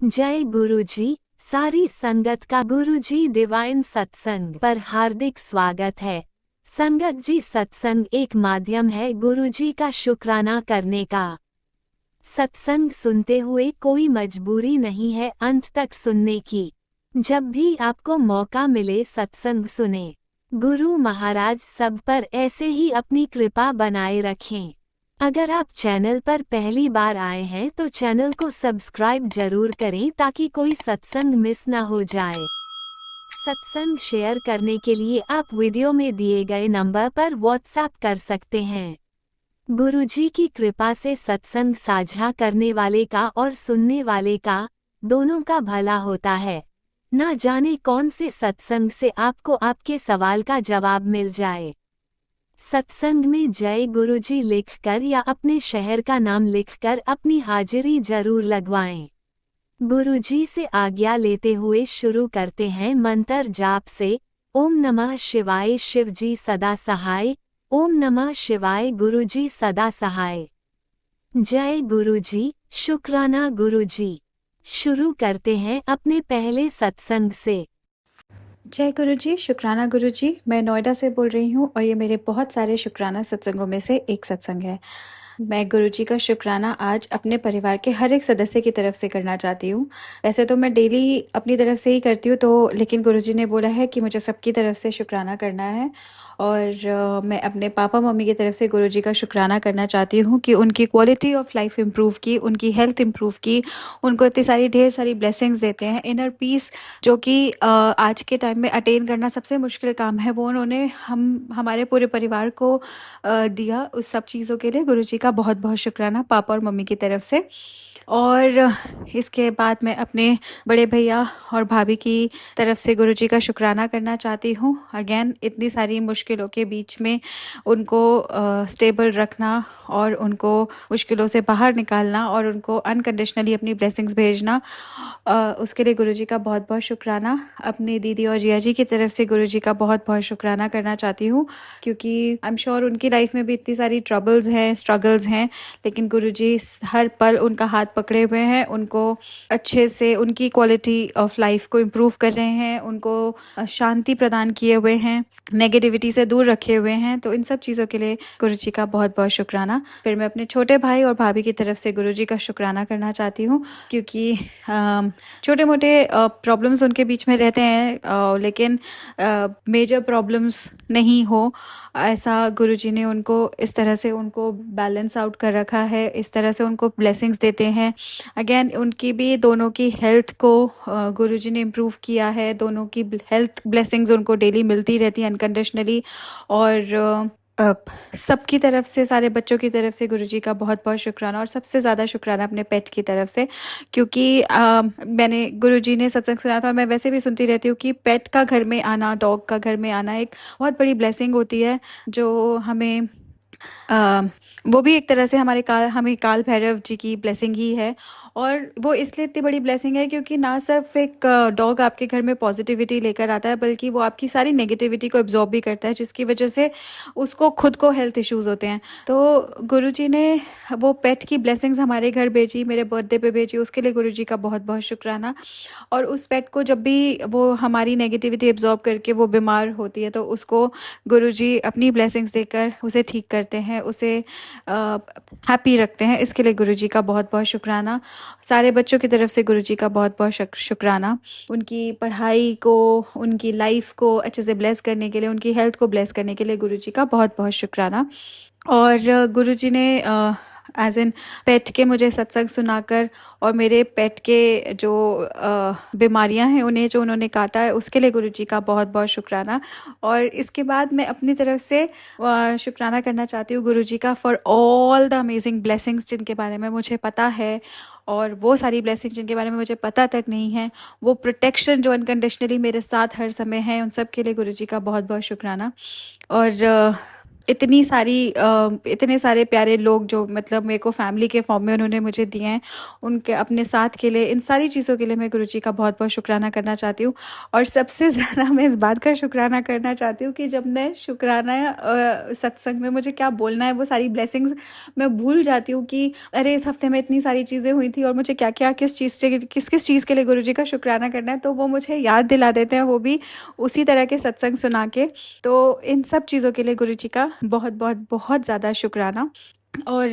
जय गुरुजी। सारी संगत का गुरुजी डिवाइन सत्संग पर हार्दिक स्वागत है। संगत जी, सत्संग एक माध्यम है गुरुजी का शुक्राना करने का। सत्संग सुनते हुए कोई मजबूरी नहीं है अंत तक सुनने की। जब भी आपको मौका मिले सत्संग सुने। गुरु महाराज सब पर ऐसे ही अपनी कृपा बनाए रखें। अगर आप चैनल पर पहली बार आए हैं तो चैनल को सब्सक्राइब जरूर करें ताकि कोई सत्संग मिस ना हो जाए। सत्संग शेयर करने के लिए आप वीडियो में दिए गए नंबर पर व्हाट्सएप कर सकते हैं। गुरुजी की कृपा से सत्संग साझा करने वाले का और सुनने वाले का दोनों का भला होता है। ना जाने कौन से सत्संग से आपको आपके सवाल का जवाब मिल जाए। सत्संग में जय गुरुजी लिखकर या अपने शहर का नाम लिखकर अपनी हाजिरी जरूर लगवाएं। गुरुजी से आज्ञा लेते हुए शुरू करते हैं मंत्र जाप से। ओम नमः शिवाय, शिवजी सदा सहाय। ओम नमः शिवाय, गुरुजी सदा सहाय। जय गुरुजी, शुक्राना गुरुजी। शुरू करते हैं अपने पहले सत्संग से। जय गुरुजी, शुक्राना गुरुजी। मैं नोएडा से बोल रही हूँ और ये मेरे बहुत सारे शुक्राना सत्संगों में से एक सत्संग है। मैं गुरुजी का शुक्राना आज अपने परिवार के हर एक सदस्य की तरफ से करना चाहती हूँ। वैसे तो मैं डेली अपनी तरफ से ही करती हूँ, तो लेकिन गुरुजी ने बोला है कि मुझे सबकी तरफ से शुक्राना करना है। और मैं अपने पापा मम्मी की तरफ से गुरुजी का शुक्राना करना चाहती हूँ कि उनकी क्वालिटी ऑफ लाइफ इम्प्रूव की, उनकी हेल्थ इम्प्रूव की, उनको इतनी सारी ढेर सारी ब्लेसिंग्स देते हैं। इनर पीस जो कि आज के टाइम में अटेन करना सबसे मुश्किल काम है, वो उन्होंने हमारे पूरे परिवार को दिया। उस सब चीज़ों के लिए गुरुजी का बहुत बहुत शुक्राना पापा और मम्मी की तरफ से। और इसके बाद मैं अपने बड़े भैया और भाभी की तरफ से गुरुजी का शुक्राना करना चाहती हूँ। अगेन इतनी सारी मुश्किलों के बीच में उनको स्टेबल रखना और उनको मुश्किलों से बाहर निकालना और उनको अनकंडीशनली अपनी ब्लेसिंग्स भेजना, उसके लिए गुरुजी का बहुत बहुत शुक्राना। अपनी दीदी और जिया जी की तरफ से गुरुजी का बहुत बहुत शुक्राना करना चाहती हूँ, क्योंकि आई एम श्योर उनकी लाइफ में भी इतनी सारी ट्रबल्स हैं, स्ट्रगल्स हैं, लेकिन गुरुजी हर पल उनका हाथ पकड़े हुए हैं, उनको अच्छे से उनकी क्वालिटी ऑफ लाइफ को इम्प्रूव कर रहे हैं, उनको शांति प्रदान किए हुए हैं, नेगेटिविटी से दूर रखे हुए हैं। तो इन सब चीज़ों के लिए गुरुजी का बहुत बहुत शुक्राना। फिर मैं अपने छोटे भाई और भाभी की तरफ से गुरुजी का शुक्राना करना चाहती हूँ, क्योंकि छोटे मोटे प्रॉब्लम्स उनके बीच में रहते हैं, लेकिन मेजर प्रॉब्लम्स नहीं हो, ऐसा गुरुजी ने उनको इस तरह से उनको बैलेंस आउट कर रखा है, इस तरह से उनको ब्लेसिंग्स देते हैं। अगेन उनकी भी दोनों की हेल्थ को गुरुजी ने इम्प्रूव किया है। दोनों की हेल्थ ब्लेसिंग्स उनको डेली मिलती रहती हैं अनकंडीशनली। और सबकी तरफ से, सारे बच्चों की तरफ से गुरुजी का बहुत बहुत शुक्राना। और सबसे ज़्यादा शुक्राना अपने पेट की तरफ से, क्योंकि मैंने गुरुजी ने सत्संग सुना था और मैं वैसे भी सुनती रहती हूँ कि पेट का घर में आना, डॉग का घर में आना एक बहुत बड़ी ब्लेसिंग होती है, जो हमें वो भी एक तरह से हमें काल भैरव जी की ब्लेसिंग ही है। और वो इसलिए इतनी बड़ी ब्लेसिंग है क्योंकि ना सिर्फ एक डॉग आपके घर में पॉजिटिविटी लेकर आता है, बल्कि वो आपकी सारी नेगेटिविटी को एब्जॉर्ब भी करता है, जिसकी वजह से उसको खुद को हेल्थ इश्यूज होते हैं। तो गुरुजी ने वो पेट की ब्लेसिंग्स हमारे घर भेजी, मेरे बर्थडे पे भेजी, उसके लिए गुरुजी का बहुत बहुत शुक्राना। और उस पेट को जब भी वो हमारी नेगेटिविटी एब्जॉर्ब करके वो बीमार होती है, तो उसको गुरुजी अपनी ब्लेसिंग्स देकर उसे ठीक करते हैं, उसे हैप्पी रखते हैं। इसके लिए गुरुजी का बहुत बहुत शुक्राना। सारे बच्चों की तरफ से गुरुजी का बहुत बहुत शुक्राना। उनकी पढ़ाई को, उनकी लाइफ को अच्छे से ब्लेस करने के लिए, उनकी हेल्थ को ब्लेस करने के लिए गुरुजी का बहुत बहुत शुक्राना। और गुरुजी ने एज इन पेट के मुझे सत्संग सुनाकर और मेरे पेट के जो बीमारियां हैं उन्हें जो उन्होंने काटा है, उसके लिए गुरुजी का बहुत बहुत शुक्राना। और इसके बाद मैं अपनी तरफ से शुक्राना करना चाहती हूँ गुरुजी का for all the amazing blessings जिनके बारे में मुझे पता है, और वो सारी ब्लेसिंग जिनके बारे में मुझे पता तक नहीं है, वो प्रोटेक्शन जो अनकंडीशनली मेरे साथ हर समय है, उन सब के लिए गुरुजी का बहुत बहुत शुक्राना। और इतने सारे प्यारे लोग जो मतलब मेरे को फैमिली के फॉर्म में उन्होंने मुझे दिए हैं, उनके अपने साथ के लिए, इन सारी चीज़ों के लिए मैं गुरुजी का बहुत बहुत शुक्राना करना चाहती हूँ। और सबसे ज़्यादा मैं इस बात का शुक्राना करना चाहती हूँ कि जब मैं शुक्राना सत्संग में मुझे क्या बोलना है, वो सारी ब्लेसिंग्स मैं भूल जाती हूँ कि अरे इस हफ्ते में इतनी सारी चीज़ें हुई थी और मुझे क्या क्या किस किस चीज़ के लिए गुरुजी का शुक्राना करना है, तो वो मुझे याद दिला देते हैं, वो भी उसी तरह के सत्संग सुना के। तो इन सब चीज़ों के लिए गुरुजी का बहुत बहुत बहुत ज़्यादा शुक्राना। और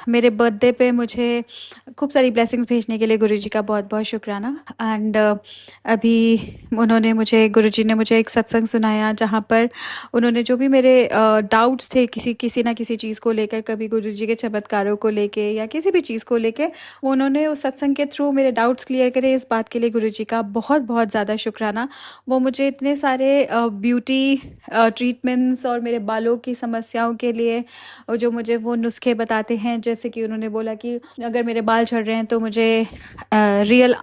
मेरे बर्थडे पे मुझे खूब सारी ब्लेसिंग्स भेजने के लिए गुरुजी का बहुत बहुत शुक्राना। एंड अभी गुरुजी ने मुझे एक सत्संग सुनाया जहाँ पर उन्होंने जो भी मेरे डाउट्स थे किसी ना किसी चीज़ को लेकर, कभी गुरुजी के चमत्कारों को लेके या किसी भी चीज़ को लेके, उन्होंने उस सत्संग के थ्रू मेरे डाउट्स क्लियर करे। इस बात के लिए गुरुजी का बहुत बहुत ज़्यादा शुक्राना। वो मुझे इतने सारे ब्यूटी ट्रीटमेंट्स और मेरे बालों की समस्याओं के लिए और जो मुझे वो नुस्खे बताते हैं, जैसे कि उन्होंने बोला कि अगर मेरे बाल झड़ रहे हैं तो मुझे रियल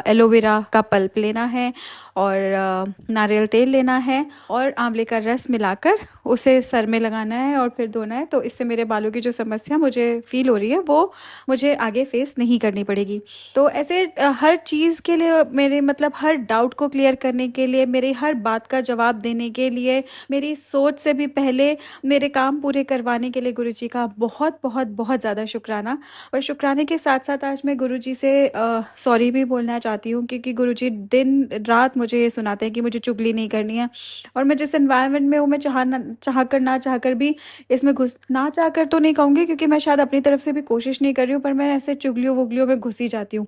एलोवेरा का पल्प लेना है और नारियल तेल लेना है और आंवले का रस मिलाकर उसे सर में लगाना है और फिर धोना है। तो इससे मेरे बालों की जो समस्या मुझे फील हो रही है वो मुझे आगे फेस नहीं करनी पड़ेगी। तो ऐसे हर चीज़ के लिए, मेरे मतलब हर डाउट को क्लियर करने के लिए, मेरी हर बात का जवाब देने के लिए, मेरी सोच से भी पहले मेरे काम पूरे करवाने के लिए गुरुजी का बहुत बहुत बहुत ज़्यादा शुक्राना। और शुक्राने के साथ साथ आज मैं गुरुजी से सॉरी भी बोलना चाहती हूँ, क्योंकि गुरुजी दिन रात मुझे ये सुनाते हैं कि मुझे चुगली नहीं करनी है। और मैं जिस एनवायरनमेंट में हूँ, मैं ना चाह कर भी इसमें घुस, ना चाह कर तो नहीं कहूँगी क्योंकि मैं शायद अपनी तरफ से भी कोशिश नहीं कर रही हूँ, पर मैं ऐसे चुगलियों वुगलियों में घुस ही जाती हूँ।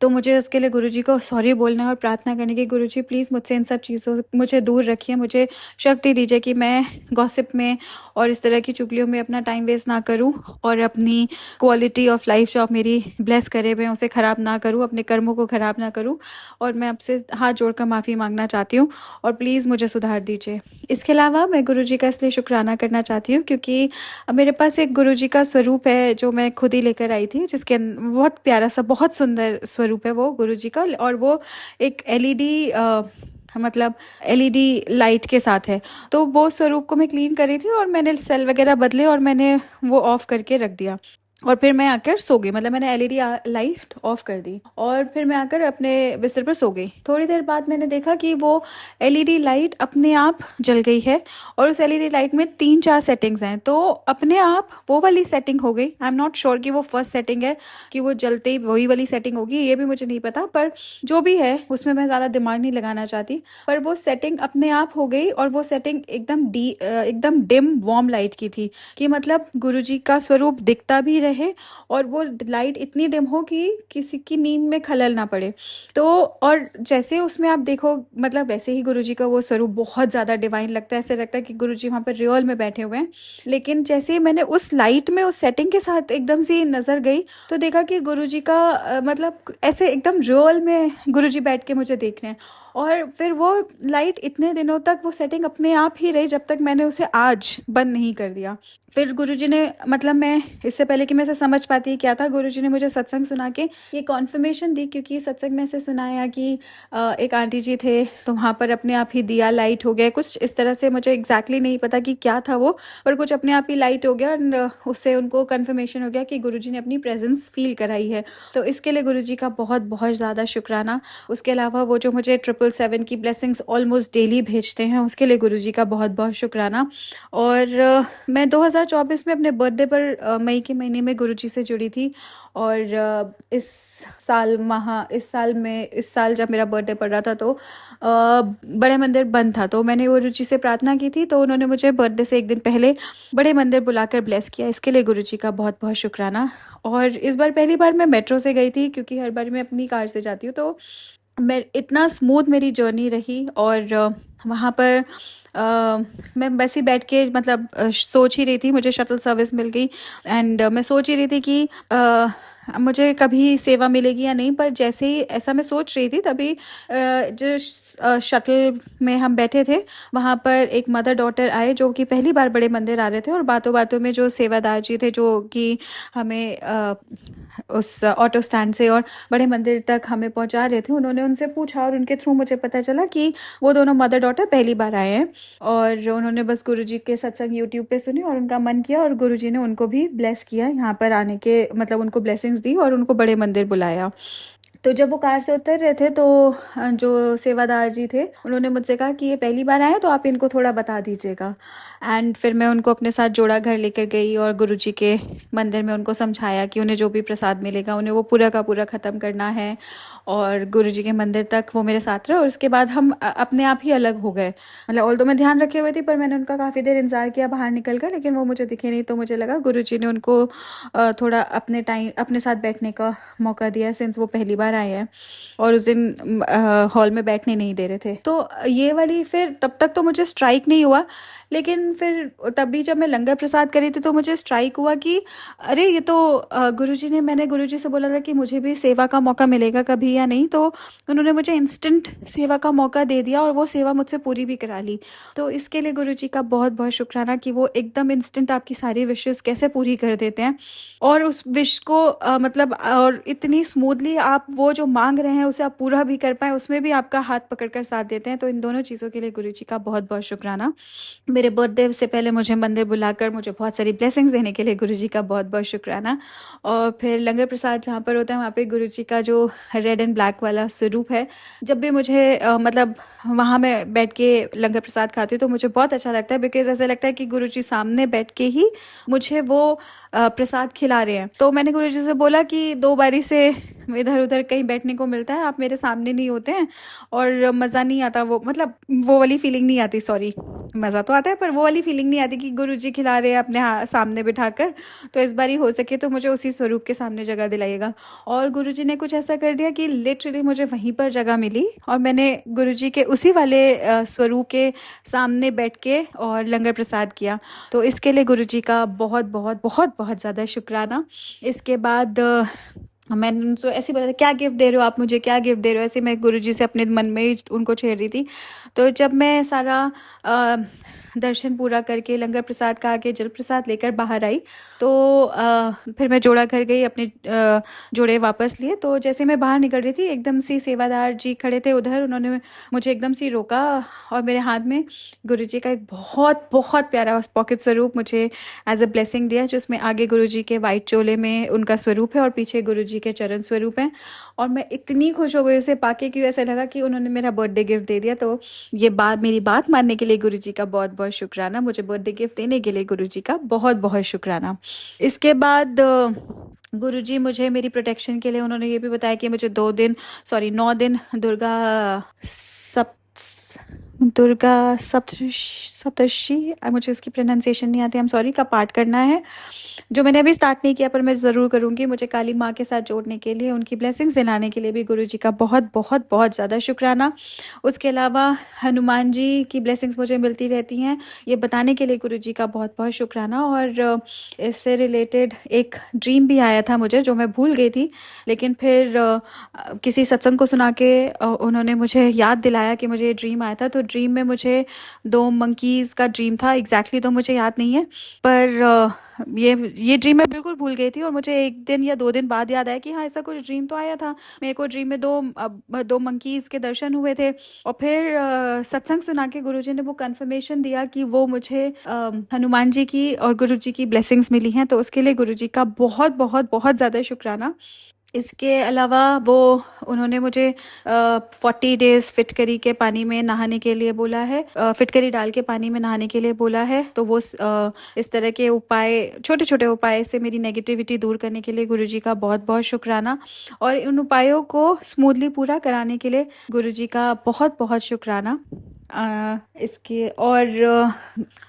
तो मुझे उसके लिए गुरुजी को सॉरी बोलना है और प्रार्थना करने की, गुरुजी प्लीज़ मुझसे इन सब चीज़ों मुझे दूर रखिए, मुझे शक्ति दीजिए कि मैं गॉसिप में और इस तरह की चुगलियों में अपना टाइम वेस्ट ना करूं और अपनी क्वालिटी ऑफ लाइफ जो आप मेरी ब्लेस करे मैं उसे ख़राब ना करूं, अपने कर्मों को ख़राब ना करूं। और मैं आपसे हाथ जोड़कर माफ़ी मांगना चाहती हूँ और प्लीज़ मुझे सुधार दीजिए। इसके अलावा मैं गुरुजी का इसलिए शुक्राना करना चाहती हूँ क्योंकि मेरे पास एक गुरुजी का स्वरूप है जो मैं खुद ही लेकर आई थी, जिसके बहुत प्यारा सा बहुत सुंदर स्वरूप है वो गुरुजी का। और वो एक एलईडी मतलब एलईडी लाइट के साथ है। तो वो स्वरूप को मैं क्लीन कर रही थी और मैंने सेल वगैरह बदले और मैंने वो ऑफ करके रख दिया और फिर मैं आकर सो गई। मतलब मैंने एलईडी लाइट ऑफ कर दी और फिर मैं आकर अपने बिस्तर पर सो गई। थोड़ी देर बाद मैंने देखा कि वो एलईडी लाइट अपने आप जल गई है और उस एलईडी लाइट में 3-4 सेटिंग्स हैं। तो अपने आप वो वाली सेटिंग हो गई। आई एम नॉट श्योर कि वो फर्स्ट सेटिंग है कि वो जलते ही वही वाली सेटिंग होगी, ये भी मुझे नहीं पता, पर जो भी है उसमें मैं ज़्यादा दिमाग नहीं लगाना चाहती। पर वो सेटिंग अपने आप हो गई और वो सेटिंग एकदम डिम वार्म लाइट की थी, कि मतलब गुरुजी का स्वरूप दिखता भी रहे और वो लाइट इतनी डिम हो कि किसी की नींद में खलल ना पड़े। तो और जैसे उसमें आप देखो, मतलब वैसे ही गुरुजी का वो स्वरूप बहुत ज़्यादा डिवाइन लगता है, ऐसे लगता है कि गुरुजी वहाँ पर रियल में बैठे हुए हैं। लेकिन जैसे ही मैंने उस लाइट में उस सेटिंग के साथ एकदम से नज़र गई तो देखा कि गुरुजी का मतलब ऐसे एकदम रियल में गुरुजी बैठ के मुझे देख रहे हैं। और फिर वो लाइट इतने दिनों तक वो सेटिंग अपने आप ही रही जब तक मैंने उसे आज बंद नहीं कर दिया। फिर गुरुजी ने, मतलब मैं इससे पहले कि मैं इसे समझ पाती क्या था, गुरुजी ने मुझे सत्संग सुना के ये कॉन्फर्मेशन दी, क्योंकि सत्संग में ऐसे सुनाया कि एक आंटी जी थे तो वहाँ पर अपने आप ही दिया लाइट हो गया, कुछ इस तरह से। मुझे एग्जैक्टली नहीं पता कि क्या था वो, पर कुछ अपने आप ही लाइट हो गया एंड उससे उनको कन्फर्मेशन हो गया कि गुरुजी ने अपनी प्रेजेंस फील कराई है। तो इसके लिए गुरुजी का बहुत बहुत ज़्यादा शुक्राना। उसके अलावा वो जो मुझे 777 की ब्लेसिंग्स ऑलमोस्ट डेली भेजते हैं, उसके लिए गुरुजी का बहुत बहुत शुक्राना। और मैं 2024 में अपने बर्थडे पर मई के महीने में गुरुजी से जुड़ी थी। और इस साल जब मेरा बर्थडे पड़ रहा था तो बड़े मंदिर बंद था, तो मैंने गुरुजी से प्रार्थना की थी, तो उन्होंने मुझे बर्थडे से एक दिन पहले बड़े मंदिर बुलाकर ब्लेस किया। इसके लिए गुरुजी का बहुत बहुत शुक्राना। और इस बार पहली बार मैं मेट्रो से गई थी, क्योंकि हर बार मैं अपनी कार से जाती हूँ, तो मैं इतना स्मूथ मेरी जर्नी रही। और वहाँ पर मैं वैसे ही बैठ के मतलब सोच ही रही थी, मुझे शटल सर्विस मिल गई एंड मैं सोच ही रही थी कि मुझे कभी सेवा मिलेगी या नहीं, पर जैसे ही ऐसा मैं सोच रही थी तभी जो शटल में हम बैठे थे वहाँ पर एक मदर डॉटर आए जो कि पहली बार बड़े मंदिर आ रहे थे, और बातों बातों में जो सेवादार जी थे जो कि हमें उस ऑटो स्टैंड से और बड़े मंदिर तक हमें पहुँचा रहे थे, उन्होंने उनसे पूछा और उनके थ्रू मुझे पता चला कि वो दोनों मदर डॉटर पहली बार आए हैं और उन्होंने बस गुरुजी के सत्संग यूट्यूब पे सुनी और उनका मन किया और गुरुजी ने उनको भी ब्लेस किया यहाँ पर आने के, मतलब उनको ब्लेसिंग्स दी और उनको बड़े मंदिर बुलाया। तो जब वो कार से उतर रहे थे तो जो सेवादार जी थे उन्होंने मुझसे कहा कि ये पहली बार आए तो आप इनको थोड़ा बता दीजिएगा। एंड फिर मैं उनको अपने साथ जोड़ा घर लेकर गई और गुरुजी के मंदिर में उनको समझाया कि उन्हें जो भी प्रसाद मिलेगा उन्हें वो पूरा का पूरा ख़त्म करना है, और गुरुजी के मंदिर तक वो मेरे साथ रहे और उसके बाद हम अपने आप ही अलग हो गए। मतलब ऑल्दो मैं ध्यान रखे हुए थी पर मैंने उनका काफ़ी देर इंतज़ार किया बाहर निकल कर, लेकिन वो मुझे दिखे नहीं, तो मुझे लगा गुरुजी ने उनको थोड़ा अपने साथ बैठने का मौका दिया सिंस वो पहली बार आए हैं और उस दिन हॉल में बैठने नहीं दे रहे थे। तो ये वाली फिर तब तक तो मुझे स्ट्राइक नहीं हुआ, लेकिन फिर तभी जब मैं लंगर प्रसाद करी थी तो मुझे स्ट्राइक हुआ कि अरे ये तो मैंने गुरुजी से बोला था कि मुझे भी सेवा का मौका मिलेगा कभी या नहीं, तो उन्होंने मुझे इंस्टेंट सेवा का मौका दे दिया और वो सेवा मुझसे पूरी भी करा ली। तो इसके लिए गुरुजी का बहुत बहुत शुक्राना कि वो एकदम इंस्टेंट आपकी सारी विशेस कैसे पूरी कर देते हैं और उस विश को मतलब और इतनी स्मूथली आप वो जो मांग रहे हैं उसे आप पूरा भी कर पाए, उसमें भी आपका हाथ पकड़कर साथ देते हैं। तो इन दोनों चीज़ों के लिए गुरुजी का बहुत बहुत शुक्राना। मेरे बर्थडे से पहले मुझे मंदिर बुलाकर मुझे बहुत सारी ब्लेसिंग्स देने के लिए गुरुजी का बहुत बहुत शुक्राना। और फिर लंगर प्रसाद जहाँ पर होता है वहाँ पे गुरुजी का जो रेड एंड ब्लैक वाला स्वरूप है, जब भी मुझे मतलब वहाँ मैं बैठ के लंगर प्रसाद खाती हूँ तो मुझे बहुत अच्छा लगता है, बिकॉज ऐसा लगता है कि गुरुजी सामने बैठ के ही मुझे वो प्रसाद खिला रहे हैं। तो मैंने गुरुजी से बोला कि 2 बारी से इधर उधर कहीं बैठने को मिलता है, आप मेरे सामने नहीं होते हैं और मज़ा नहीं आता, वो मतलब वो वाली फीलिंग नहीं आती, सॉरी मज़ा तो आता है पर वो वाली फीलिंग नहीं आती कि गुरुजी खिला रहे हैं अपने सामने बिठाकर। तो इस बार ही हो सके तो मुझे उसी स्वरूप के सामने जगह दिलाइएगा। और गुरुजी ने कुछ ऐसा कर दिया कि लिटरली मुझे वहीं पर जगह मिली और मैंने गुरुजी के उसी वाले स्वरूप के सामने बैठ के और लंगर प्रसाद किया। तो इसके लिए गुरुजी का बहुत बहुत बहुत बहुत ज़्यादा शुक्राना। इसके बाद मैंने उनसे ऐसे बोला था क्या गिफ्ट दे रहे हो आप मुझे, क्या गिफ्ट दे रहे हो, ऐसे मैं गुरुजी से अपने मन में ही उनको छेड़ रही थी। तो जब मैं सारा दर्शन पूरा करके लंगर प्रसाद खा के जल प्रसाद लेकर बाहर आई तो फिर मैं जोड़ा घर गई, अपने जोड़े वापस लिए। तो जैसे मैं बाहर निकल रही थी एकदम से सेवादार जी खड़े थे उधर, उन्होंने मुझे एकदम से रोका और मेरे हाथ में गुरुजी का एक बहुत बहुत प्यारा पॉकेट स्वरूप मुझे एज अ ब्लेसिंग दिया, जिसमें आगे गुरुजी के वाइट चोले में उनका स्वरूप है और पीछे गुरुजी के चरण स्वरूप हैं। और मैं इतनी खुश हो गई उसे पाके कि ऐसा लगा कि उन्होंने मेरा बर्थडे गिफ्ट दे दिया। तो ये मेरी बात मानने के लिए गुरुजी का बहुत बहुत शुक्राना, मुझे बर्थडे गिफ्ट देने के लिए गुरुजी का बहुत बहुत शुक्राना। इसके बाद गुरुजी मुझे मेरी प्रोटेक्शन के लिए उन्होंने ये भी बताया कि मुझे 9 दिन दुर्गा सप्तशी, मुझे इसकी प्रोनाउंसिएशन नहीं आती, आई एम सॉरी, का पाठ करना है, जो मैंने अभी स्टार्ट नहीं किया पर मैं ज़रूर करूँगी। मुझे काली माँ के साथ जोड़ने के लिए, उनकी ब्लेसिंग्स दिलाने के लिए भी गुरुजी का बहुत बहुत बहुत ज़्यादा शुक्राना। उसके अलावा हनुमान जी की ब्लेसिंग्स मुझे मिलती रहती हैं, ये बताने के लिए गुरुजी का बहुत बहुत शुक्राना। और इससे रिलेटेड एक ड्रीम भी आया था मुझे जो मैं भूल गई थी, लेकिन फिर किसी सत्संग को सुना के उन्होंने मुझे याद दिलाया कि मुझे ये ड्रीम आया था। तो ड्रीम में मुझे 2 मंकीज़ का ड्रीम था, एग्जैक्टली तो मुझे याद नहीं है, पर ये ड्रीम मैं बिल्कुल भूल गई थी और मुझे 1 दिन या 2 दिन बाद याद आया कि हाँ ऐसा कुछ ड्रीम तो आया था मेरे को। ड्रीम में 2 मंकीज़ के दर्शन हुए थे और फिर सत्संग सुना के गुरुजी ने वो कंफर्मेशन दिया कि वो मुझे हनुमान जी की और गुरुजी की ब्लेसिंग्स मिली हैं। तो उसके लिए गुरुजी का बहुत बहुत बहुत ज़्यादा शुक्राना। इसके अलावा वो उन्होंने मुझे 40 डेज फिटकरी के पानी में नहाने के लिए बोला है, फिटकरी डाल के पानी में नहाने के लिए बोला है। तो वो इस तरह के उपाय, छोटे छोटे उपाय से मेरी नेगेटिविटी दूर करने के लिए गुरुजी का बहुत बहुत शुक्राना। और उन उपायों को स्मूथली पूरा कराने के लिए गुरुजी का बहुत बहुत शुक्राना। इसके और